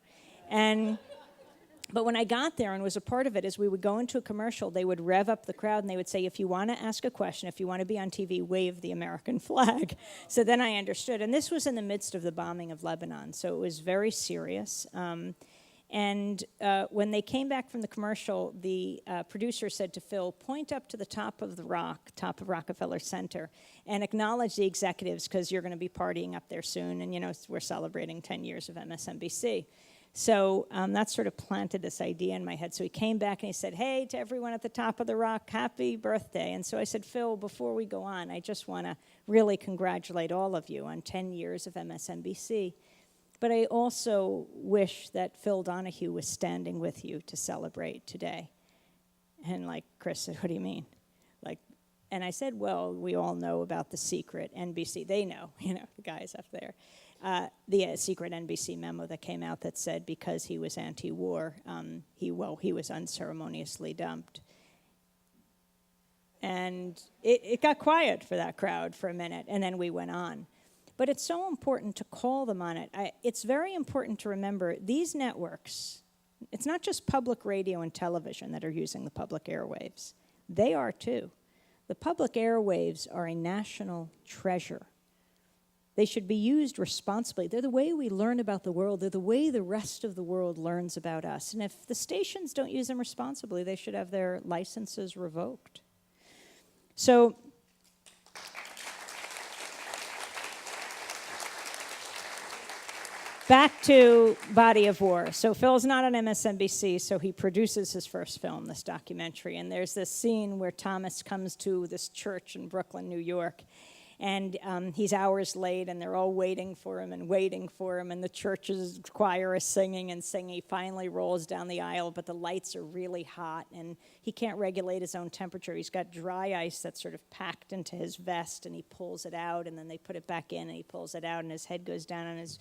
But when I got there and was a part of it, as we would go into a commercial, they would rev up the crowd and they would say, if you want to ask a question, if you want to be on TV, wave the American flag. So then I understood. And this was in the midst of the bombing of Lebanon, so it was very serious. When they came back from the commercial, the producer said to Phil, point up to the top of Rockefeller Center, and acknowledge the executives, because you're going to be partying up there soon, and we're celebrating 10 years of MSNBC. So that sort of planted this idea in my head. So he came back and he said, hey, to everyone at the top of the rock, happy birthday. And so I said, Phil, before we go on, I just want to really congratulate all of you on 10 years of MSNBC. But I also wish that Phil Donahue was standing with you to celebrate today. And Chris said, what do you mean? And I said, well, we all know about the secret NBC. They know, the guys up there. The secret NBC memo that came out that said because he was anti-war, he was unceremoniously dumped. And it got quiet for that crowd for a minute, and then we went on. But it's so important to call them on it. It's very important to remember these networks, it's not just public radio and television that are using the public airwaves. They are too. The public airwaves are a national treasure. They should be used responsibly. They're the way we learn about the world. They're the way the rest of the world learns about us. And if the stations don't use them responsibly, they should have their licenses revoked. So back to Body of War. So Phil's not on MSNBC, so he produces his first film, this documentary. And there's this scene where Thomas comes to this church in Brooklyn, New York. And he's hours late, and they're all waiting for him, and the church's choir is singing and singing. He finally rolls down the aisle, but the lights are really hot, and he can't regulate his own temperature. He's got dry ice that's sort of packed into his vest, and he pulls it out, and then they put it back in, and he pulls it out, and his head goes down on his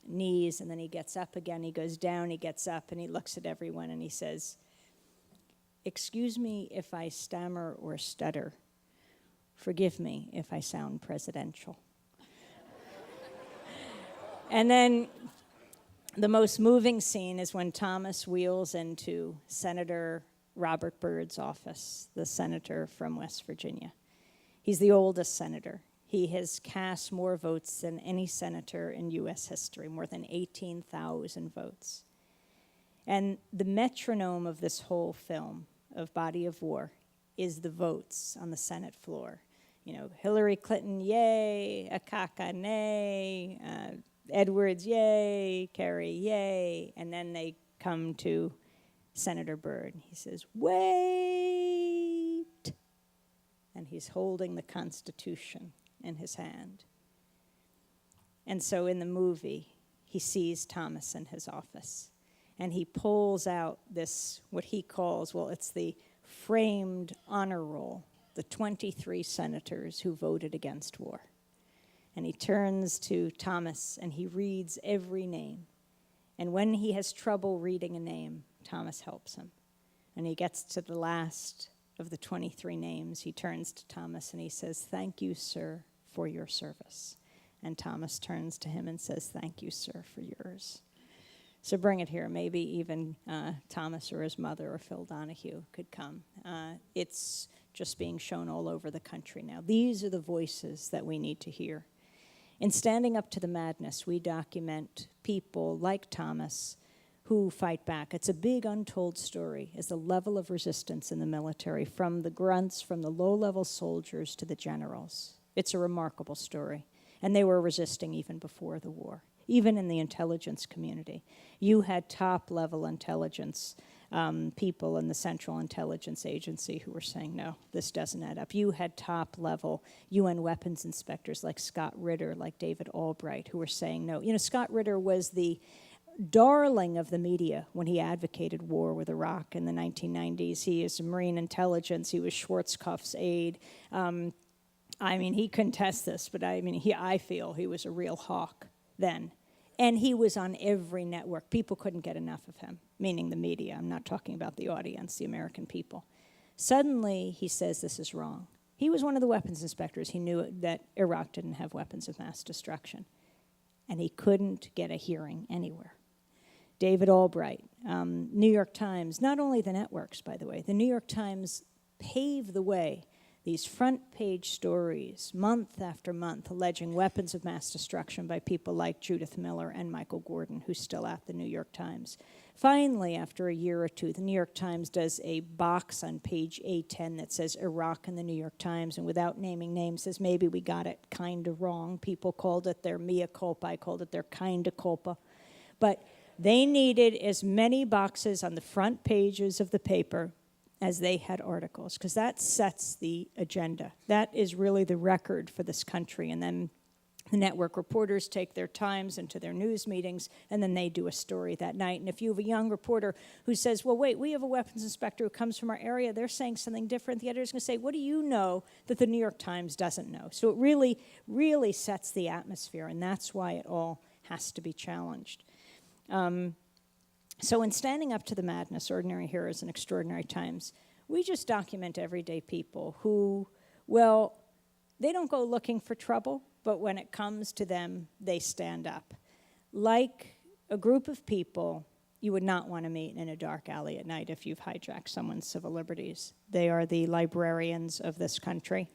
knees, and then he gets up again. He goes down, he gets up, and he looks at everyone, and he says, excuse me if I stammer or stutter. Forgive me if I sound presidential. And then the most moving scene is when Thomas wheels into Senator Robert Byrd's office, the senator from West Virginia. He's the oldest senator. He has cast more votes than any senator in U.S. history, more than 18,000 votes. And the metronome of this whole film, of Body of War, is the votes on the Senate floor. Hillary Clinton, yay, Akaka, nay, Edwards, yay, Kerry, yay, and then they come to Senator Byrd. He says, wait, and he's holding the Constitution in his hand. And so in the movie, he sees Thomas in his office, and he pulls out this, what he calls, it's the framed honor roll, the 23 senators who voted against war. And he turns to Thomas and he reads every name. And when he has trouble reading a name, Thomas helps him. And he gets to the last of the 23 names. He turns to Thomas and he says, thank you, sir, for your service. And Thomas turns to him and says, thank you, sir, for yours. So bring it here. Maybe even Thomas or his mother or Phil Donahue could come. It's just being shown all over the country now. These are the voices that we need to hear. In Standing Up to the Madness, we document people like Thomas who fight back. It's a big untold story, is the level of resistance in the military, from the grunts, from the low-level soldiers to the generals. It's a remarkable story. And they were resisting even before the war, even in the intelligence community. You had top-level intelligence people in the Central Intelligence Agency who were saying, no, this doesn't add up. You had top-level UN weapons inspectors like Scott Ritter, like David Albright, who were saying no. You know, Scott Ritter was the darling of the media when he advocated war with Iraq in the 1990s. He is Marine intelligence. He was Schwarzkopf's aide. I mean, he couldn't test this, but I feel he was a real hawk then. And he was on every network. People couldn't get enough of him, meaning the media. I'm not talking about the audience, the American people. Suddenly, he says this is wrong. He was one of the weapons inspectors. He knew that Iraq didn't have weapons of mass destruction. And he couldn't get a hearing anywhere. David Albright, New York Times, not only the networks, by the way, the New York Times paved the way. These front-page stories, month after month, alleging weapons of mass destruction by people like Judith Miller and Michael Gordon, who's still at the New York Times. Finally, after a year or two, the New York Times does a box on page 810 that says Iraq in the New York Times, and without naming names, says maybe we got it kind of wrong. People called it their mea culpa. I called it their kind of culpa. But they needed as many boxes on the front pages of the paper as they had articles, because that sets the agenda. That is really the record for this country. And then the network reporters take their Times into their news meetings, and then they do a story that night. And if you have a young reporter who says, well, wait, we have a weapons inspector who comes from our area, they're saying something different, the editor's going to say, what do you know that the New York Times doesn't know? So it really, really sets the atmosphere, and that's why it all has to be challenged. So in standing up to the madness, Ordinary Heroes in Extraordinary Times, we just document everyday people who, well, they don't go looking for trouble, but when it comes to them, they stand up. Like a group of people you would not want to meet in a dark alley at night if you've hijacked someone's civil liberties. They are the librarians of this country.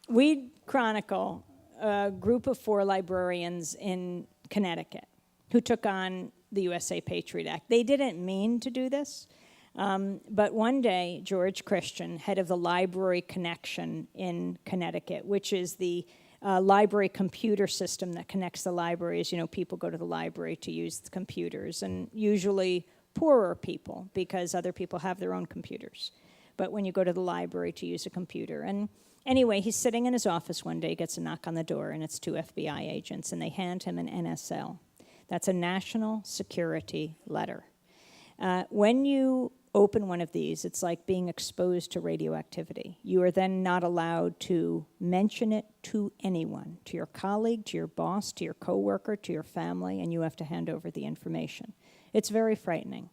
We chronicle a group of 4 librarians in Connecticut who took on the USA Patriot Act. They didn't mean to do this, but one day, George Christian, head of the Library Connection in Connecticut, which is the library computer system that connects the libraries. You know, people go to the library to use the computers, and usually poorer people, because other people have their own computers. But when you go to the library to use a computer. And anyway, he's sitting in his office one day, gets a knock on the door, and it's 2 FBI agents, and they hand him an NSL. That's a national security letter. When you open one of these, it's like being exposed to radioactivity. You are then not allowed to mention it to anyone, to your colleague, to your boss, to your coworker, to your family, and you have to hand over the information. It's very frightening.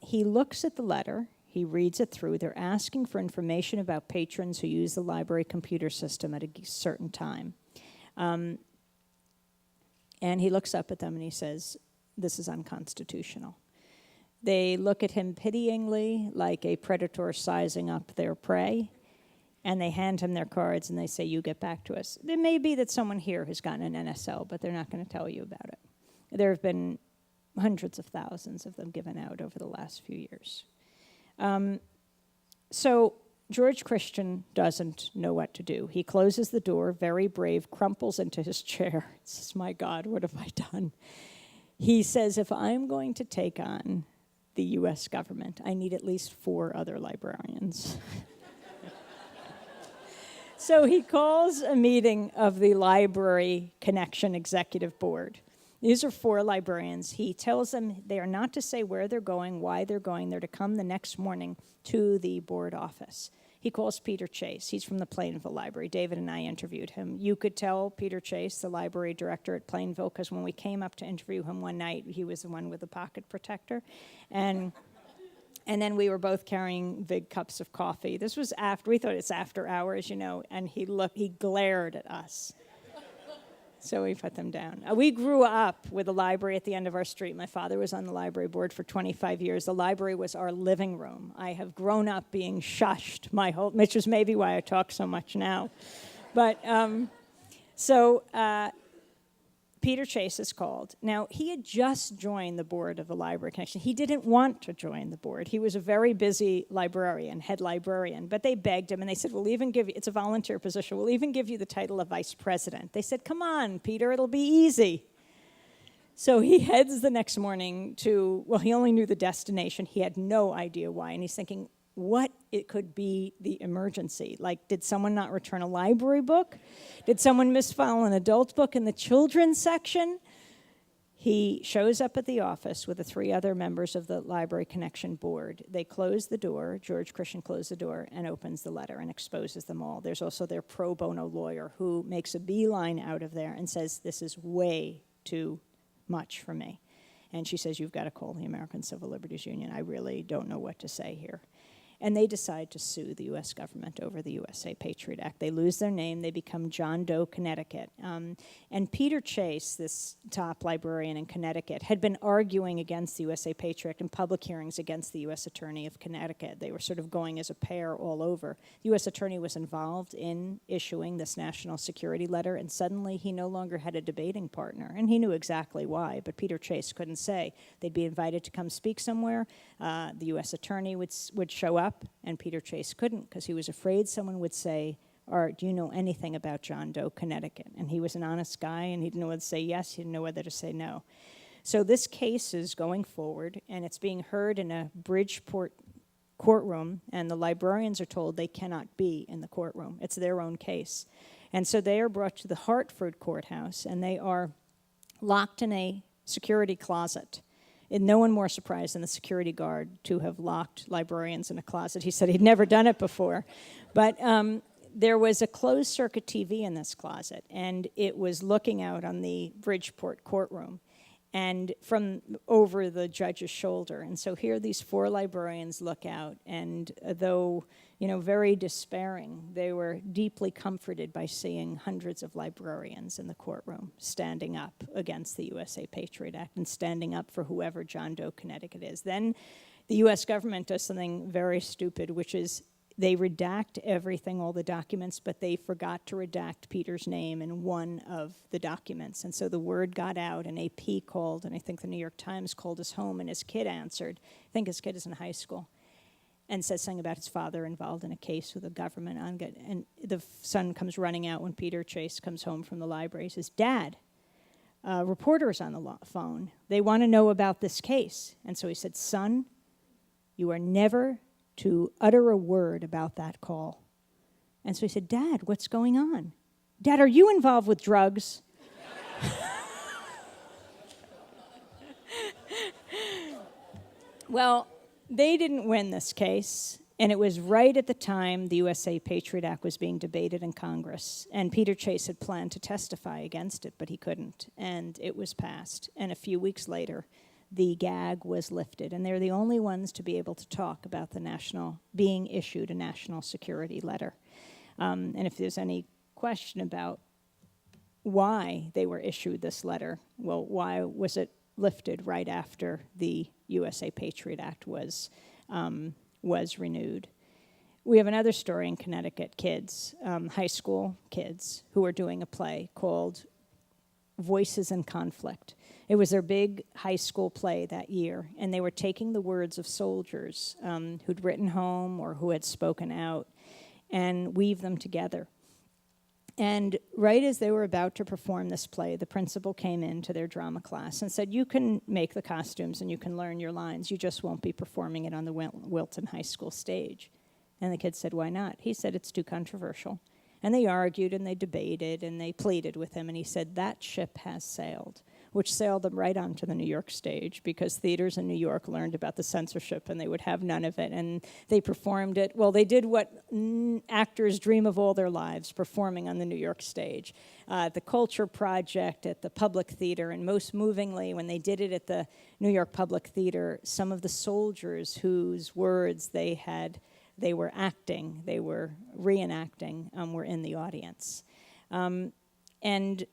He looks at the letter. He reads it through. They're asking for information about patrons who use the library computer system at a certain time. And he looks up at them and he says, this is unconstitutional. They look at him pityingly, like a predator sizing up their prey, and they hand him their cards and they say, you get back to us. It may be that someone here has gotten an NSL, but they're not going to tell you about it. There have been hundreds of thousands of them given out over the last few years. So George Christian doesn't know what to do. He closes the door, very brave, crumples into his chair. Says, my God, what have I done? He says, if I'm going to take on the U.S. government, I need at least 4 other librarians. So he calls a meeting of the Library Connection Executive Board. These are 4 librarians. He tells them they are not to say where they're going, why they're going. They're to come the next morning to the board office. He calls Peter Chase. He's from the Plainville Library. David and I interviewed him. You could tell Peter Chase, the library director at Plainville, because when we came up to interview him one night, he was the one with the pocket protector. And then we were both carrying big cups of coffee. This was after, we thought it's after hours, you know, and he glared at us. So we put them down. We grew up with a library at the end of our street. My father was on the library board for 25 years. The library was our living room. I have grown up being shushed which is maybe why I talk so much now. But Peter Chase is called. Now, he had just joined the board of the Library Connection. He didn't want to join the board. He was a very busy librarian, head librarian, but they begged him, and they said, we'll even give you, it's a volunteer position, we'll even give you the title of vice president. They said, come on, Peter, it'll be easy. So he heads the next morning to, well, he only knew the destination. He had no idea why, and he's thinking, what it could be the emergency. Like, did someone not return a library book? Did someone misfile an adult book in the children's section? He shows up at the office with the 3 other members of the Library Connection board. They close the door, George Christian closed the door and opens the letter and exposes them all. There's also their pro bono lawyer who makes a beeline out of there and says, this is way too much for me. And she says, you've got to call the American Civil Liberties Union. I really don't know what to say here. And they decide to sue the U.S. government over the USA Patriot Act. They lose their name. They become John Doe, Connecticut. And Peter Chase, this top librarian in Connecticut, had been arguing against the USA Patriot Act in public hearings against the U.S. Attorney of Connecticut. They were sort of going as a pair all over. The U.S. Attorney was involved in issuing this national security letter, and suddenly he no longer had a debating partner. And he knew exactly why, but Peter Chase couldn't say. They'd be invited to come speak somewhere. The U.S. Attorney would show up, and Peter Chase couldn't because he was afraid someone would say, do you know anything about John Doe, Connecticut? And he was an honest guy, and he didn't know whether to say yes, he didn't know whether to say no. So this case is going forward, and it's being heard in a Bridgeport courtroom, and the librarians are told they cannot be in the courtroom. It's their own case. And so they are brought to the Hartford courthouse, and they are locked in a security closet. And no one more surprised than the security guard to have locked librarians in a closet. He said he'd never done it before. But there was a closed-circuit TV in this closet, and it was looking out on the Bridgeport courtroom and from over the judge's shoulder. And so here these 4 librarians look out, and though, very despairing, they were deeply comforted by seeing hundreds of librarians in the courtroom standing up against the USA Patriot Act and standing up for whoever John Doe, Connecticut is. Then the U.S. government does something very stupid, which is they redact everything, all the documents, but they forgot to redact Peter's name in one of the documents. And so the word got out, and AP called, and I think the New York Times called his home, and his kid answered. I think his kid is in high school, and says something about his father involved in a case with the government. And the son comes running out when Peter Chase comes home from the library. He says, Dad, reporters on the phone. They want to know about this case. And so he said, son, you are never to utter a word about that call. And so he said, Dad, what's going on? Dad, are you involved with drugs? Well, they didn't win this case, and it was right at the time the USA Patriot Act was being debated in Congress, and Peter Chase had planned to testify against it, but he couldn't, and it was passed. And a few weeks later, the gag was lifted, and they're the only ones to be able to talk about being issued a national security letter. And if there's any question about why they were issued this letter, well, why was it lifted right after the USA Patriot Act was renewed? We have another story in Connecticut, kids, high school kids, who are doing a play called Voices in Conflict. It was their big high school play that year, and they were taking the words of soldiers who'd written home or who had spoken out and weave them together. And right as they were about to perform this play, the principal came into their drama class and said, you can make the costumes and you can learn your lines, you just won't be performing it on the Wilton High School stage. And the kids said, why not? He said, it's too controversial. And they argued and they debated and they pleaded with him, and he said, that ship has sailed, which sailed them right onto the New York stage because theaters in New York learned about the censorship and they would have none of it. And they performed it. Well, they did what actors dream of all their lives, performing on the New York stage. The Culture Project at the Public Theater, and most movingly, when they did it at the New York Public Theater, some of the soldiers whose words they were reenacting, were in the audience. And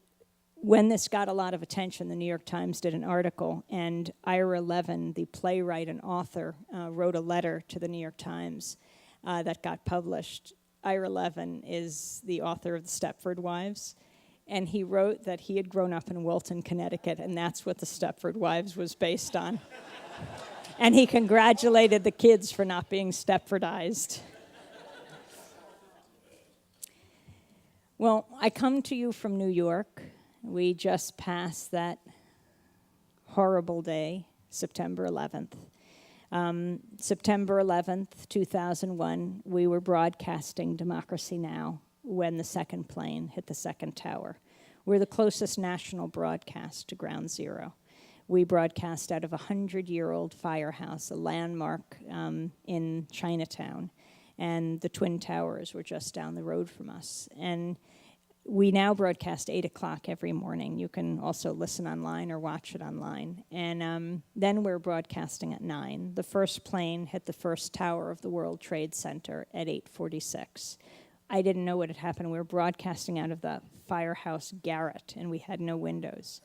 when this got a lot of attention, the New York Times did an article, and Ira Levin, the playwright and author, wrote a letter to the New York Times that got published. Ira Levin is the author of the Stepford Wives, and he wrote that he had grown up in Wilton, Connecticut, and that's what the Stepford Wives was based on. And he congratulated the kids for not being Stepfordized. Well, I come to you from New York. We just passed that horrible day, September 11th. September 11th, 2001, we were broadcasting Democracy Now! When the second plane hit the second tower. We're the closest national broadcast to Ground Zero. We broadcast out of a 100-year-old firehouse, a landmark in Chinatown, and the Twin Towers were just down the road from us. And we now broadcast 8 o'clock every morning. You can also listen online or watch it online. And then we're broadcasting at 9. The first plane hit the first tower of the World Trade Center at 8:46. I didn't know what had happened. We were broadcasting out of the firehouse garret, and we had no windows.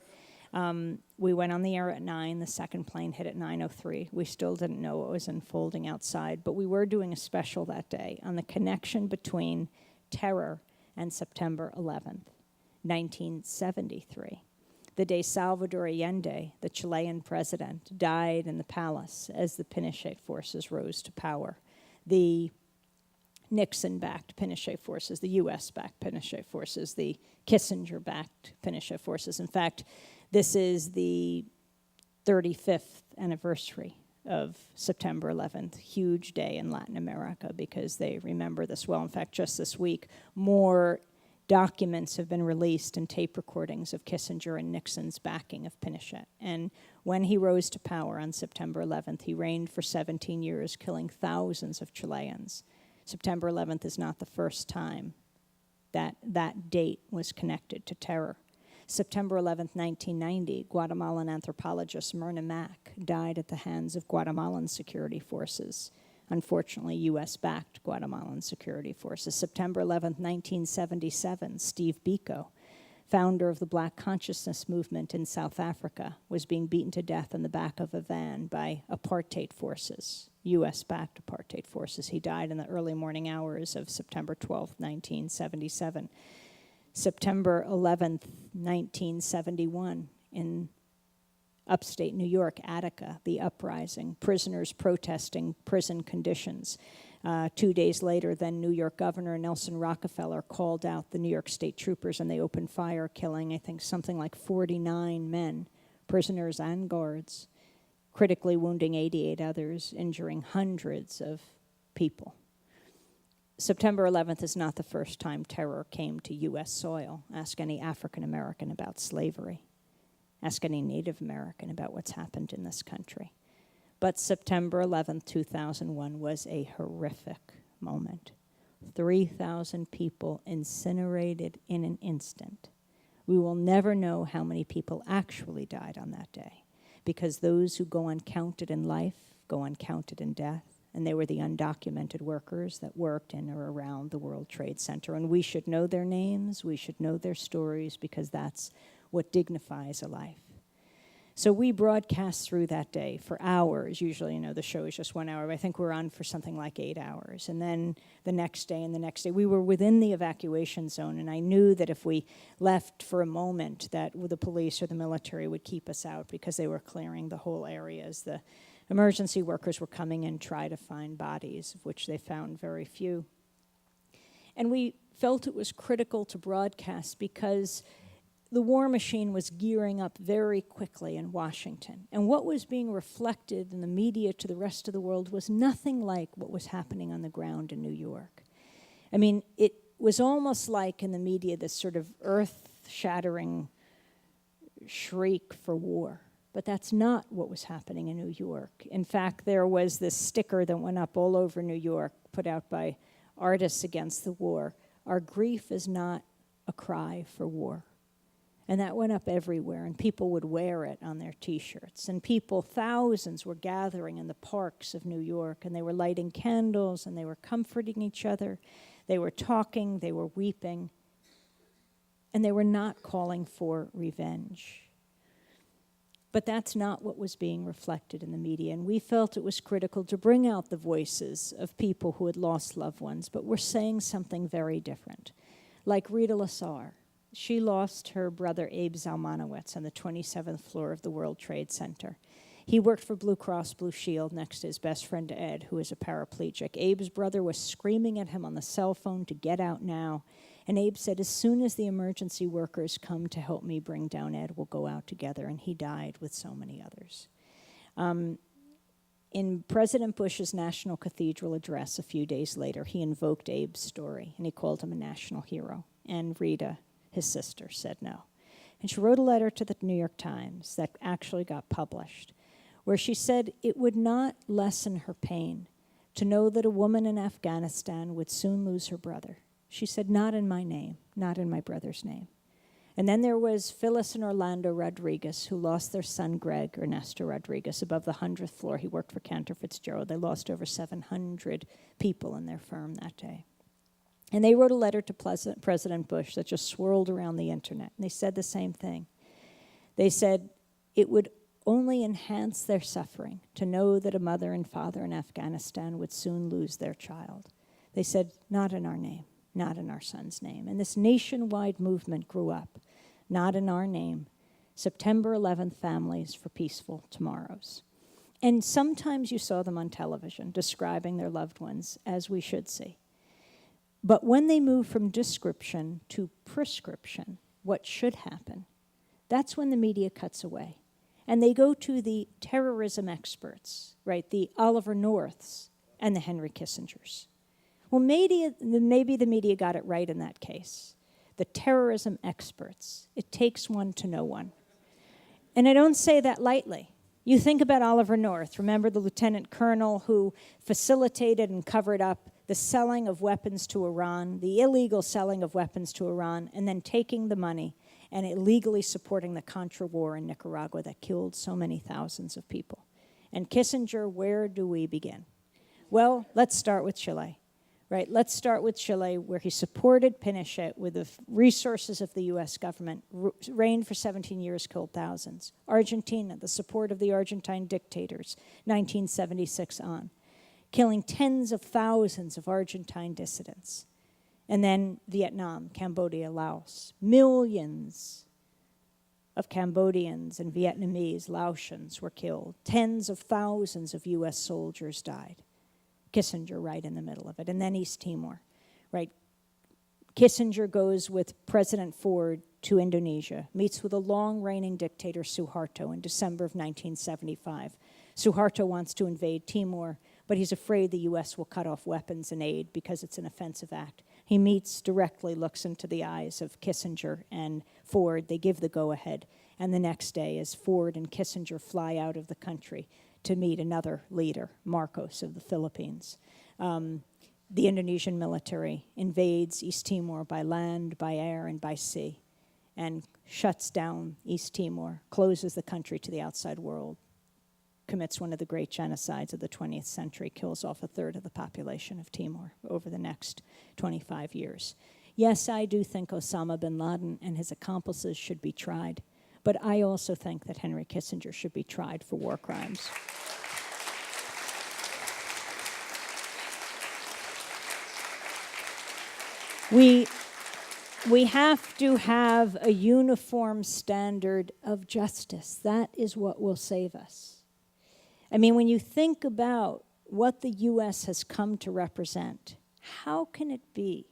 We went on the air at 9. The second plane hit at 9:03. We still didn't know what was unfolding outside, but we were doing a special that day on the connection between terror and September 11th, 1973, the day Salvador Allende, the Chilean president, died in the palace as the Pinochet forces rose to power. The Nixon-backed Pinochet forces, the U.S.-backed Pinochet forces, the Kissinger-backed Pinochet forces. In fact, this is the 35th anniversary of September 11th, huge day in Latin America because they remember this well. In fact, just this week, more documents have been released and tape recordings of Kissinger and Nixon's backing of Pinochet. And when he rose to power on September 11th, he reigned for 17 years, killing thousands of Chileans. September 11th is not the first time that that date was connected to terror. September 11th, 1990, Guatemalan anthropologist Myrna Mack died at the hands of Guatemalan security forces. Unfortunately, U.S.-backed Guatemalan security forces. September 11th, 1977, Steve Biko, founder of the Black Consciousness movement in South Africa, was being beaten to death in the back of a van by apartheid forces, U.S.-backed apartheid forces. He died in the early morning hours of September 12th, 1977. September 11th, 1971, in upstate New York, Attica, the uprising, prisoners protesting prison conditions. 2 days later, then New York Governor Nelson Rockefeller called out the New York State Troopers, and they opened fire, killing, I think, something like 49 men, prisoners and guards, critically wounding 88 others, injuring hundreds of people. September 11th is not the first time terror came to U.S. soil. Ask any African American about slavery. Ask any Native American about what's happened in this country. But September 11th, 2001 was a horrific moment. 3,000 people incinerated in an instant. We will never know how many people actually died on that day, because those who go uncounted in life go uncounted in death. And they were the undocumented workers that worked in or around the World Trade Center. And we should know their names, we should know their stories, because that's what dignifies a life. So we broadcast through that day for hours. Usually, the show is just 1 hour, but I think we're on for something like 8 hours. And then the next day and the next day, we were within the evacuation zone, and I knew that if we left for a moment, that the police or the military would keep us out because they were clearing the whole area as the emergency workers were coming in to try to find bodies, of which they found very few. And we felt it was critical to broadcast because the war machine was gearing up very quickly in Washington. And what was being reflected in the media to the rest of the world was nothing like what was happening on the ground in New York. I mean, it was almost like in the media this sort of earth-shattering shriek for war. But that's not what was happening in New York. In fact, there was this sticker that went up all over New York, put out by Artists Against the War. Our grief is not a cry for war. And that went up everywhere, and people would wear it on their T-shirts. And people, thousands, were gathering in the parks of New York, and they were lighting candles, and they were comforting each other. They were talking, they were weeping, and they were not calling for revenge. But that's not what was being reflected in the media, and we felt it was critical to bring out the voices of people who had lost loved ones, but were saying something very different. Like Rita Lasar. She lost her brother Abe Zalmanowitz on the 27th floor of the World Trade Center. He worked for Blue Cross Blue Shield next to his best friend Ed, who is a paraplegic. Abe's brother was screaming at him on the cell phone to get out now. And Abe said, as soon as the emergency workers come to help me bring down Ed, we'll go out together. And he died with so many others. In President Bush's National Cathedral address a few days later, he invoked Abe's story, and he called him a national hero. And Rita, his sister, said no. And she wrote a letter to the New York Times that actually got published, where she said it would not lessen her pain to know that a woman in Afghanistan would soon lose her brother. She said, not in my name, not in my brother's name. And then there was Phyllis and Orlando Rodriguez, who lost their son, Greg, Ernesto Rodriguez, above the 100th floor. He worked for Cantor Fitzgerald. They lost over 700 people in their firm that day. And they wrote a letter to President Bush that just swirled around the internet. And they said the same thing. They said it would only enhance their suffering to know that a mother and father in Afghanistan would soon lose their child. They said, not in our name, not in our son's name. And this nationwide movement grew up, not in our name, September 11th Families for Peaceful Tomorrows. And sometimes you saw them on television describing their loved ones, as we should see. But when they move from description to prescription, what should happen, that's when the media cuts away. And they go to the terrorism experts, right, the Oliver Norths and the Henry Kissingers. Well, maybe the media got it right in that case. The terrorism experts. It takes one to know one. And I don't say that lightly. You think about Oliver North. Remember the lieutenant colonel who facilitated and covered up the selling of weapons to Iran, the illegal selling of weapons to Iran, and then taking the money and illegally supporting the Contra War in Nicaragua that killed so many thousands of people. And Kissinger, where do we begin? Well, let's start with Chile, right? Let's start with Chile, where he supported Pinochet with the resources of the U.S. government, reigned for 17 years, killed thousands. Argentina, the support of the Argentine dictators, 1976 on, killing tens of thousands of Argentine dissidents. And then Vietnam, Cambodia, Laos. Millions of Cambodians and Vietnamese, Laotians were killed. Tens of thousands of U.S. soldiers died. Kissinger right in the middle of it. And then East Timor, right? Kissinger goes with President Ford to Indonesia, meets with a long-reigning dictator, Suharto, in December of 1975. Suharto wants to invade Timor, but he's afraid the U.S. will cut off weapons and aid because it's an offensive act. He meets directly, looks into the eyes of Kissinger and Ford. They give the go-ahead. And the next day, as Ford and Kissinger fly out of the country to meet another leader, Marcos of the Philippines, the Indonesian military invades East Timor by land, by air, and by sea, and shuts down East Timor, closes the country to the outside world, commits one of the great genocides of the 20th century, kills off a third of the population of Timor over the next 25 years. Yes, I do think Osama bin Laden and his accomplices should be tried, but I also think that Henry Kissinger should be tried for war crimes. We have to have a uniform standard of justice. That is what will save us. I mean, when you think about what the U.S. has come to represent, how can it be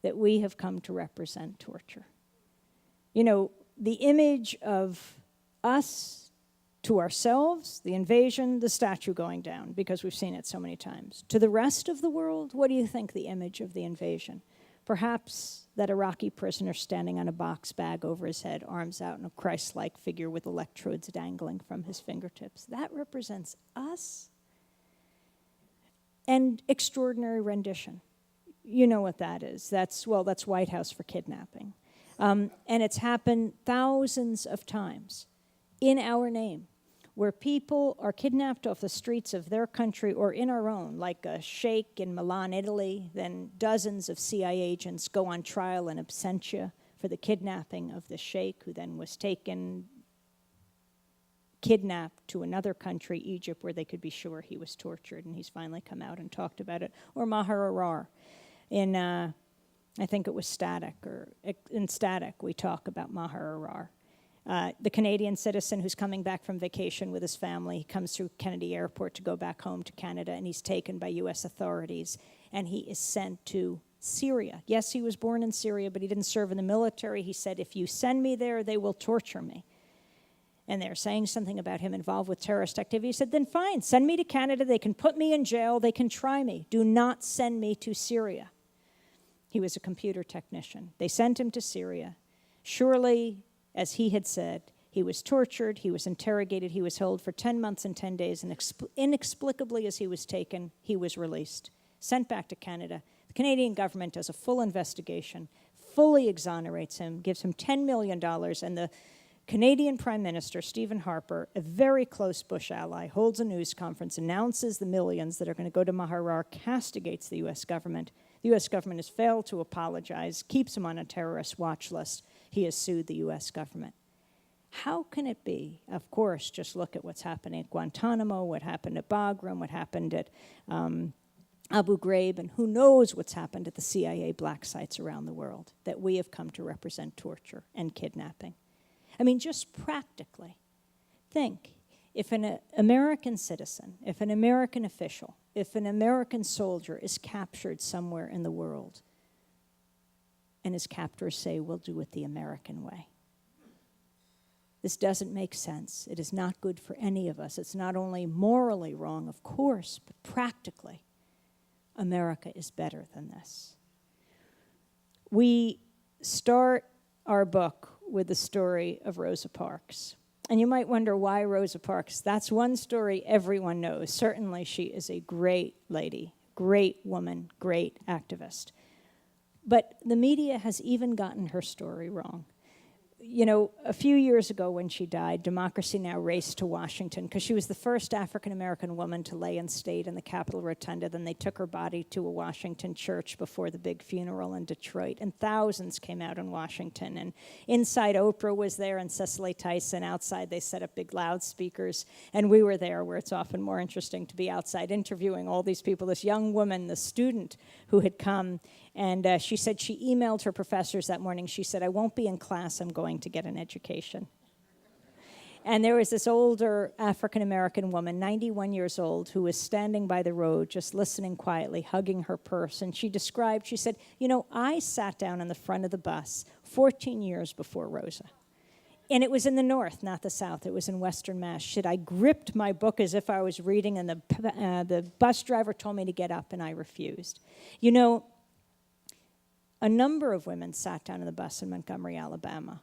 that we have come to represent torture? You know, the image of us to ourselves, the invasion, the statue going down, because we've seen it so many times. To the rest of the world, what do you think the image of the invasion? Perhaps that Iraqi prisoner standing on a box bag over his head, arms out, and a Christ-like figure with electrodes dangling from his fingertips. That represents us. And extraordinary rendition. You know what that is. That's White House for kidnapping. And it's happened thousands of times in our name, where people are kidnapped off the streets of their country or in our own, like a sheikh in Milan, Italy. Then dozens of CIA agents go on trial in absentia for the kidnapping of the sheikh, who then was kidnapped to another country, Egypt, where they could be sure he was tortured, and he's finally come out and talked about it. Or Maher Arar in I think it was Static, or in Static we talk about Maher Arar. The Canadian citizen who's coming back from vacation with his family. He comes through Kennedy Airport to go back home to Canada, and he's taken by U.S. authorities, and he is sent to Syria. Yes, he was born in Syria, but he didn't serve in the military. He said, if you send me there, they will torture me. And they're saying something about him involved with terrorist activity. He said, then fine, send me to Canada. They can put me in jail. They can try me. Do not send me to Syria. He was a computer technician. They sent him to Syria. Surely, as he had said, he was tortured, he was interrogated, he was held for 10 months and 10 days, and inexplicably as he was taken, he was released, sent back to Canada. The Canadian government does a full investigation, fully exonerates him, gives him $10 million, and the Canadian Prime Minister, Stephen Harper, a very close Bush ally, holds a news conference, announces the millions that are going to go to Maher Arar, castigates the U.S. government. The U.S. government has failed to apologize, keeps him on a terrorist watch list. He has sued the U.S. government. How can it be? Of course, just look at what's happening at Guantanamo, what happened at Bagram, what happened at Abu Ghraib, and who knows what's happened at the CIA black sites around the world, that we have come to represent torture and kidnapping. I mean, just practically, think, if an American citizen, if an American official, if an American soldier is captured somewhere in the world, and his captors say, we'll do it the American way. This doesn't make sense. It is not good for any of us. It's not only morally wrong, of course, but practically, America is better than this. We start our book with the story of Rosa Parks. And you might wonder why Rosa Parks. That's one story everyone knows. Certainly she is a great lady, great woman, great activist. But the media has even gotten her story wrong. You know, a few years ago when she died, Democracy Now! Raced to Washington because she was the first African-American woman to lay in state in the Capitol Rotunda. Then they took her body to a Washington church before the big funeral in Detroit, and thousands came out in Washington. And inside, Oprah was there and Cicely Tyson. Outside, they set up big loudspeakers, and we were there, where it's often more interesting to be outside interviewing all these people. This young woman, the student who had come, and she said she emailed her professors that morning. She said, I won't be in class, I'm going to get an education. And there was this older African-American woman, 91 years old, who was standing by the road, just listening quietly, hugging her purse. And she said, you know, I sat down in the front of the bus 14 years before Rosa. And it was in the North, not the South. It was in Western Mass. She said, I gripped my book as if I was reading, and the bus driver told me to get up, and I refused. You know, a number of women sat down in the bus in Montgomery, Alabama,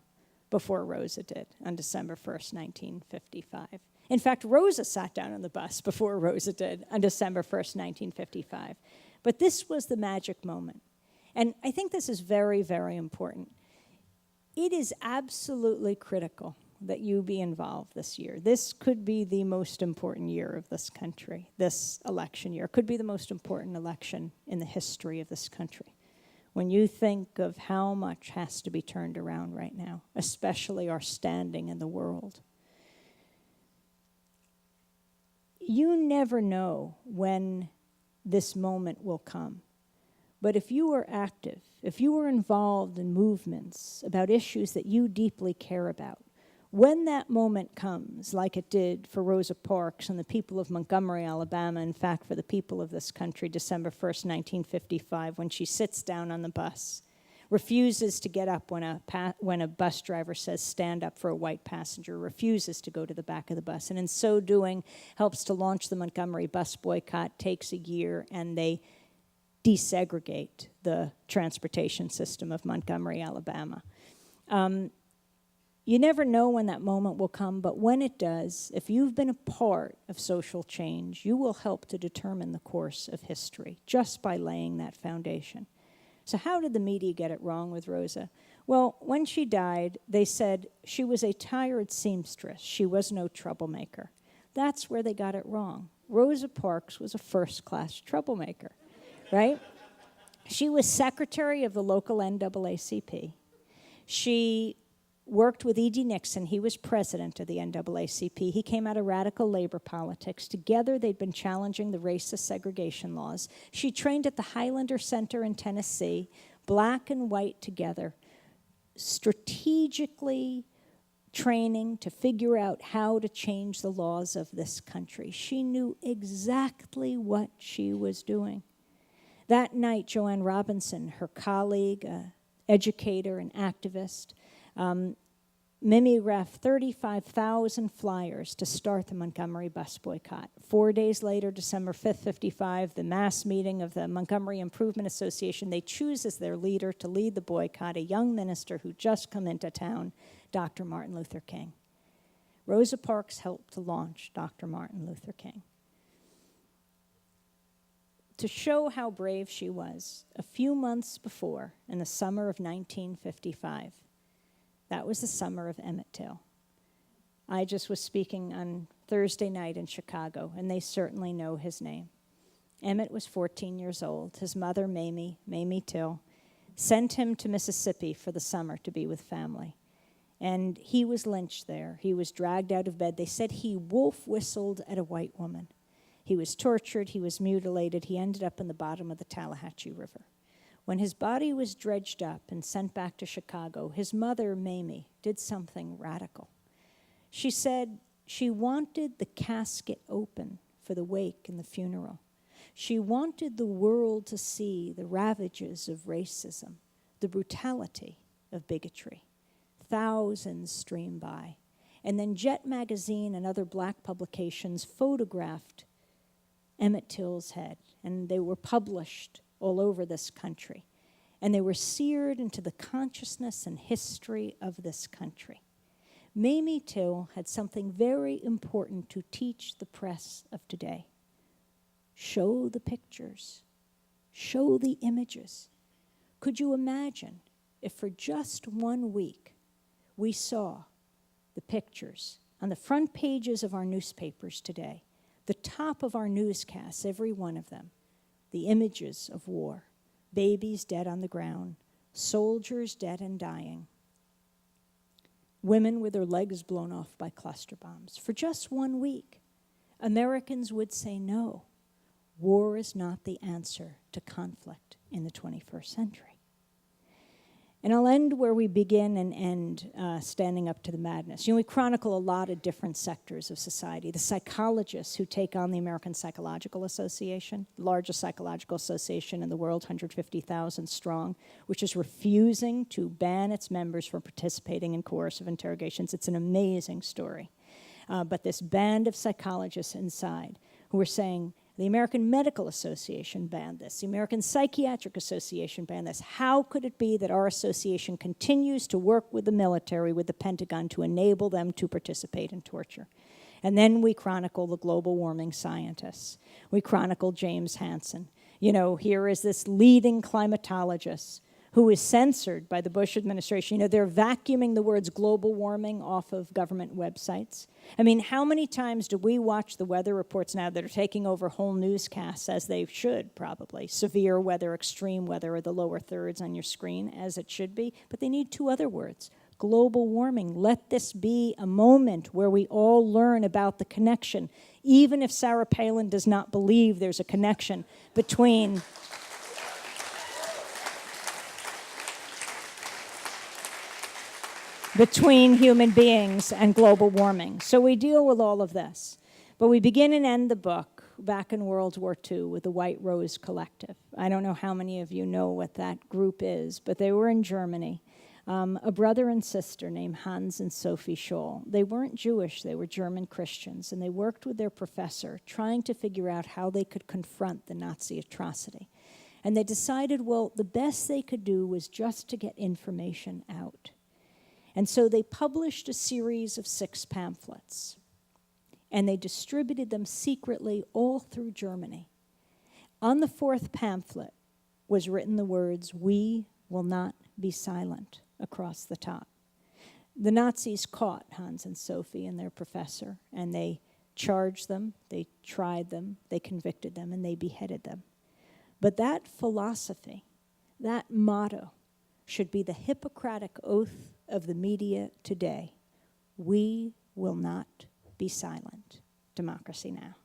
before Rosa did on December 1st, 1955. In fact, Rosa sat down on the bus before Rosa did on December 1st, 1955. But this was the magic moment. And I think this is very, very important. It is absolutely critical that you be involved this year. This could be the most important year of this country, this election year. It could be the most important election in the history of this country. When you think of how much has to be turned around right now, especially our standing in the world. You never know when this moment will come. But if you are active, if you are involved in movements about issues that you deeply care about, when that moment comes, like it did for Rosa Parks and the people of Montgomery, Alabama, in fact, for the people of this country, December 1st, 1955, when she sits down on the bus, refuses to get up when a bus driver says, stand up for a white passenger, refuses to go to the back of the bus, and in so doing, helps to launch the Montgomery Bus Boycott, takes a year, and they desegregate the transportation system of Montgomery, Alabama. You never know when that moment will come, but when it does, if you've been a part of social change, you will help to determine the course of history just by laying that foundation. So how did the media get it wrong with Rosa? Well, when she died, they said she was a tired seamstress. She was no troublemaker. That's where they got it wrong. Rosa Parks was a first-class troublemaker, right? She was secretary of the local NAACP. She worked with E.D. Nixon. He was president of the NAACP. He came out of radical labor politics. Together, they'd been challenging the racist segregation laws. She trained at the Highlander Center in Tennessee, black and white together, strategically training to figure out how to change the laws of this country. She knew exactly what she was doing. That night, Joanne Robinson, her colleague, educator and activist, mimeographed 35,000 flyers to start the Montgomery Bus Boycott. 4 days later, December 5th, 55, the mass meeting of the Montgomery Improvement Association, they choose as their leader to lead the boycott a young minister who just come into town, Dr. Martin Luther King. Rosa Parks helped to launch Dr. Martin Luther King. To show how brave she was, a few months before, in the summer of 1955, that was the summer of Emmett Till. I just was speaking on Thursday night in Chicago, and they certainly know his name. Emmett was 14 years old. His mother, Mamie Till, sent him to Mississippi for the summer to be with family. And he was lynched there. He was dragged out of bed. They said he wolf whistled at a white woman. He was tortured. He was mutilated. He ended up in the bottom of the Tallahatchie River. When his body was dredged up and sent back to Chicago, his mother, Mamie, did something radical. She said she wanted the casket open for the wake and the funeral. She wanted the world to see the ravages of racism, the brutality of bigotry. Thousands streamed by. And then Jet magazine and other black publications photographed Emmett Till's head, and they were published all over this country. And they were seared into the consciousness and history of this country. Mamie Till had something very important to teach the press of today. Show the pictures. Show the images. Could you imagine if for just 1 week we saw the pictures on the front pages of our newspapers today, the top of our newscasts, every one of them, the images of war, babies dead on the ground, soldiers dead and dying, women with their legs blown off by cluster bombs. For just 1 week, Americans would say no. War is not the answer to conflict in the 21st century. And I'll end where we begin and end, standing up to the madness. You know, we chronicle a lot of different sectors of society. The psychologists who take on the American Psychological Association, the largest psychological association in the world, 150,000 strong, which is refusing to ban its members from participating in coercive interrogations. It's an amazing story. But this band of psychologists inside who are saying, the American Medical Association banned this. The American Psychiatric Association banned this. How could it be that our association continues to work with the military, with the Pentagon, to enable them to participate in torture? And then we chronicle the global warming scientists. We chronicle James Hansen. You know, here is this leading climatologist who is censored by the Bush administration. You know, they're vacuuming the words global warming off of government websites. I mean, how many times do we watch the weather reports now that are taking over whole newscasts, as they should probably? Severe weather, extreme weather are the lower thirds on your screen, as it should be. But they need two other words. Global warming. Let this be a moment where we all learn about the connection, even if Sarah Palin does not believe there's a connection between human beings and global warming. So we deal with all of this. But we begin and end the book back in World War II with the White Rose Collective. I don't know how many of you know what that group is, but they were in Germany. A brother and sister named Hans and Sophie Scholl. They weren't Jewish, they were German Christians, and they worked with their professor trying to figure out how they could confront the Nazi atrocity. And they decided, well, the best they could do was just to get information out. And so they published a series of 6 pamphlets, and they distributed them secretly all through Germany. On the 4th pamphlet was written the words, "We will not be silent," across the top. The Nazis caught Hans and Sophie and their professor, and they charged them, they tried them, they convicted them, and they beheaded them. But that philosophy, that motto, should be the Hippocratic oath of the media today. We will not be silent. Democracy Now!